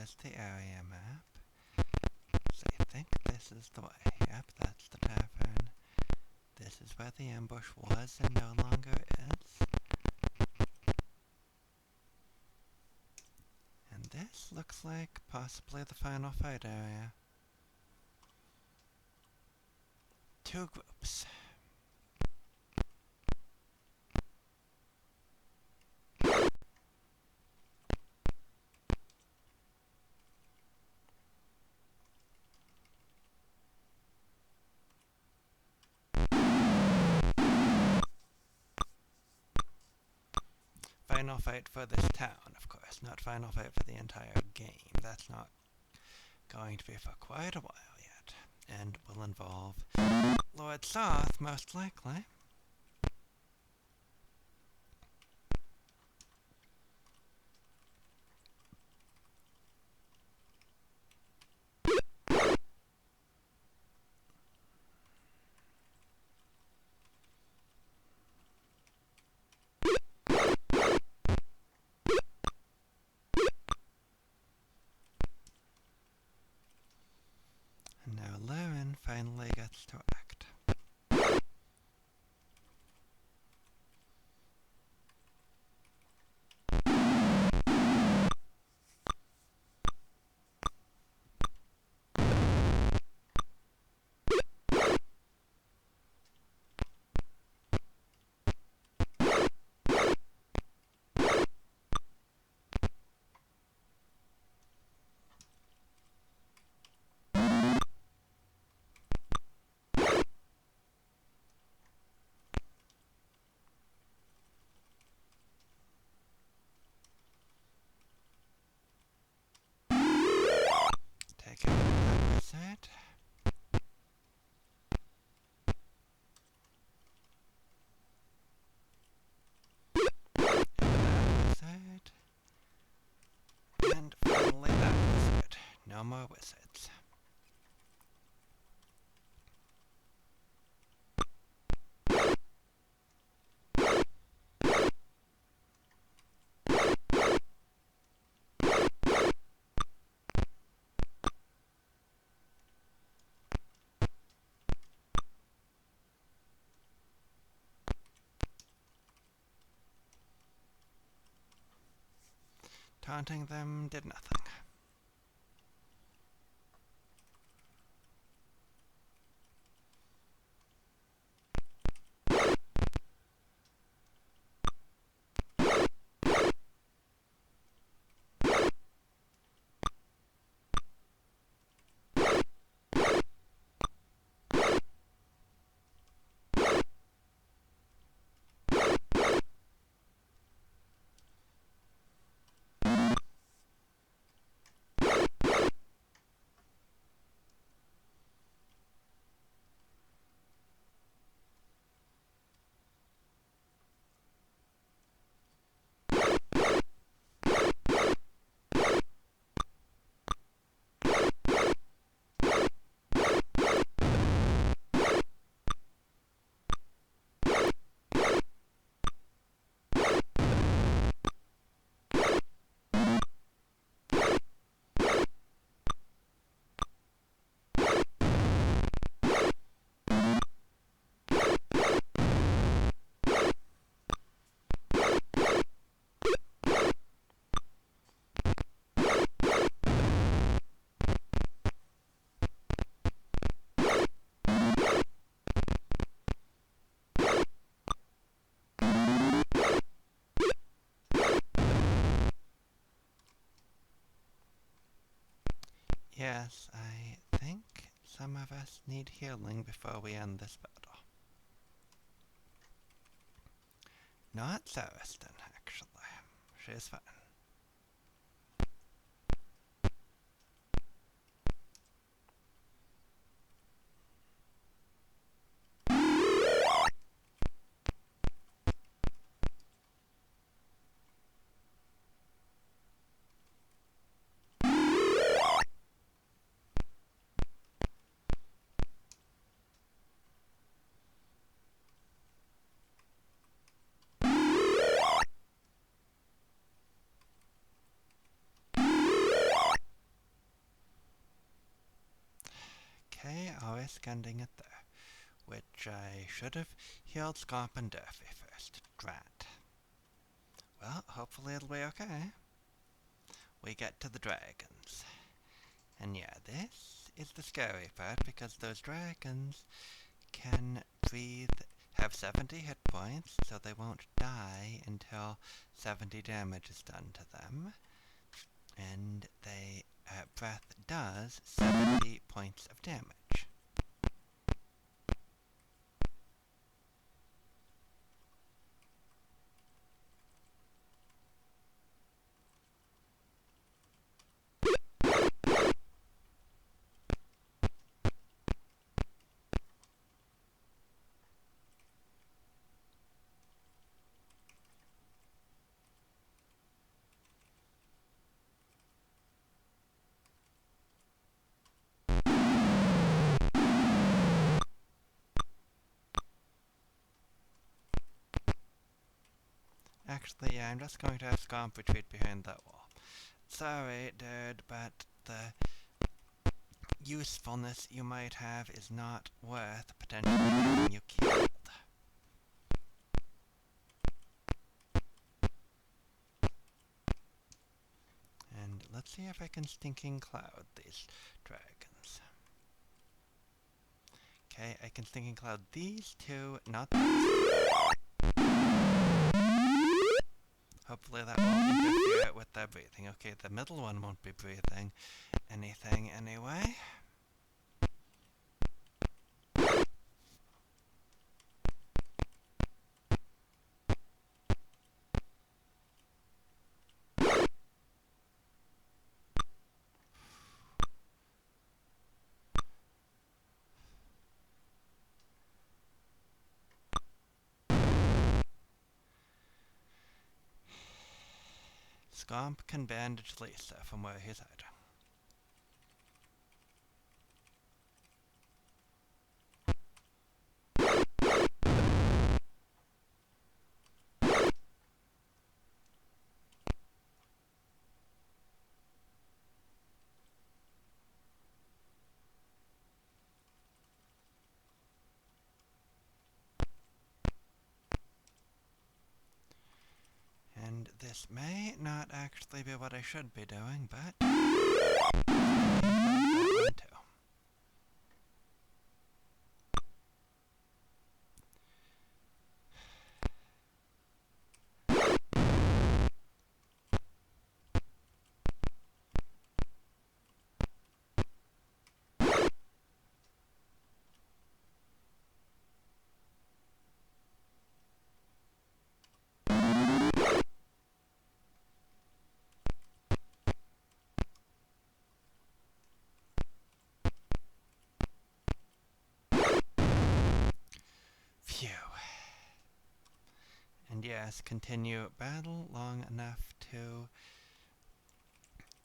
A: there's the area map. So I think this is the way. Yep, that's the tavern. This is where the ambush was and no longer is. And this looks like possibly the final fight area. 2 groups. Final fight for this town, of course, not final fight for the entire game. That's not going to be for quite a while yet, and will involve Lord Soth, most likely. And now Laren finally gets to act. Take out that wizard. Wizard. And finally that wizard. No more wizards. Taunting them did nothing. Yes, I think some of us need healing before we end this battle. Not Saristan, actually. She's fine. Okay, I'll risk ending it there. Which I should have healed Scomp and Durfee first. Drat. Well, hopefully it'll be okay. We get to the dragons. And yeah, this is the scary part, because those dragons can breathe, have 70 hit points, so they won't die until 70 damage is done to them. And they, breath does 70 points of damage. Actually, yeah, I'm just going to have Scomp retreat behind that wall. Sorry, dude, but the usefulness you might have is not worth potentially getting you killed. And let's see if I can Stinking Cloud these dragons. Okay, I can Stinking Cloud these two, not these. Hopefully that won't interfere with their breathing. Okay, the middle one won't be breathing anything anyway. Scomp can bandage Lisa from where he's hiding. And this may not actually be what I should be doing, but phew. And yes, continue battle long enough to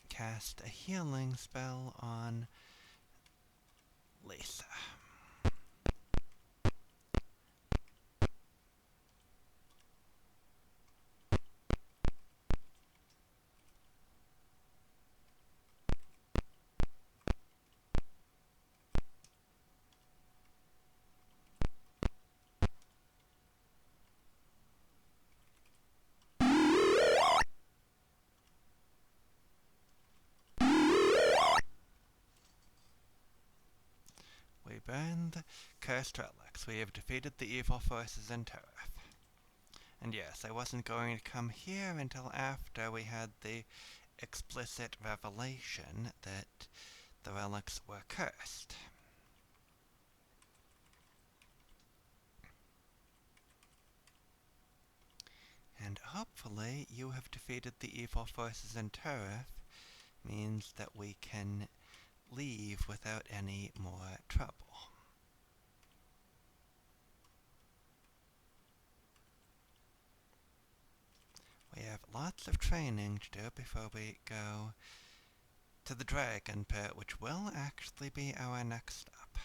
A: cast a healing spell on Lisa. We burn the cursed relics. We have defeated the evil forces in Turef. And yes, I wasn't going to come here until after we had the explicit revelation that the relics were cursed. And hopefully you have defeated the evil forces in Turef means that we can leave without any more trouble. We have lots of training to do before we go to the Dragon Pit, which will actually be our next stop.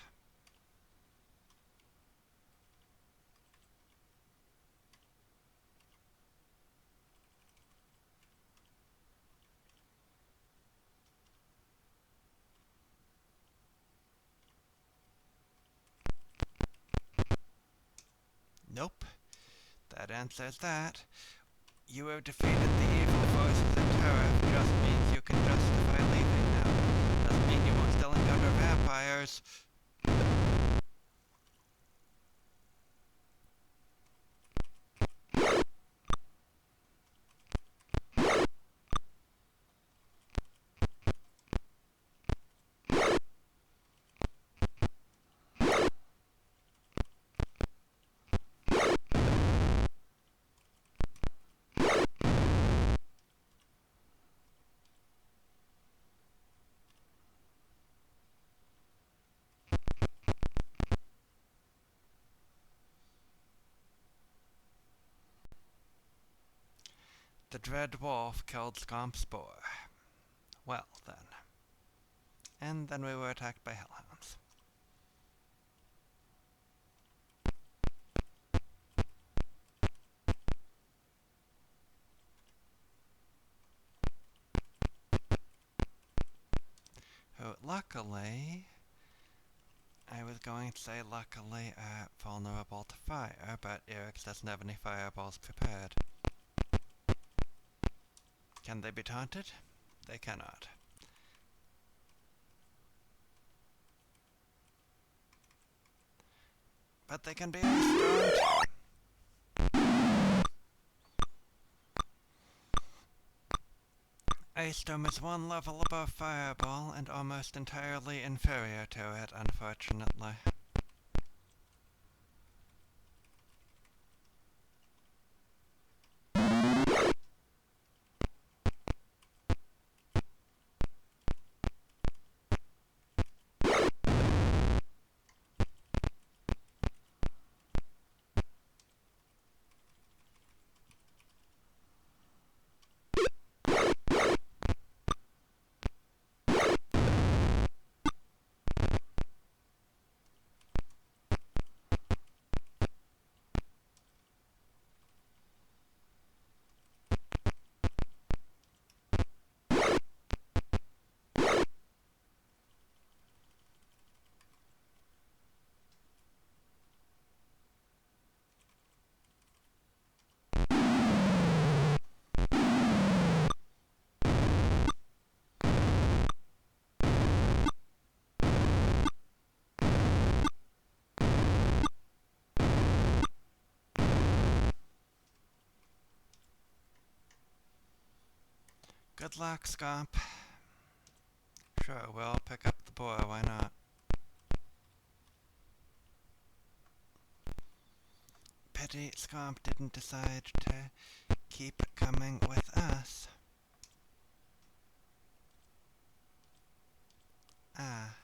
A: Nope. That answers that. You have defeated the evil forces in Turef just means you can justify leaving now. Doesn't mean you won't still encounter vampires. The dread dwarf killed Scomp's boar. Well, then. And then we were attacked by hellhounds. Who, luckily, I was going to say luckily are vulnerable to fire, but Eric's doesn't have any fireballs prepared. Can they be taunted? They cannot. But they can be ice-stormed. Ice Storm is one level above Fireball and almost entirely inferior to it, unfortunately. Good luck, Scomp. Sure, we'll pick up the boar, why not? Pity Scomp didn't decide to keep coming with us. Ah.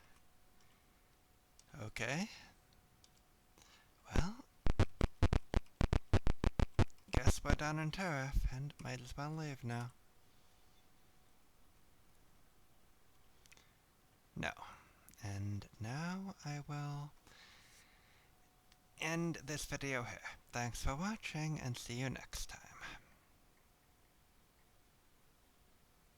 A: Okay. Well, guess we're done in Turef, and might as well leave now. No. And now I will end this video here. Thanks for watching, and see you next time.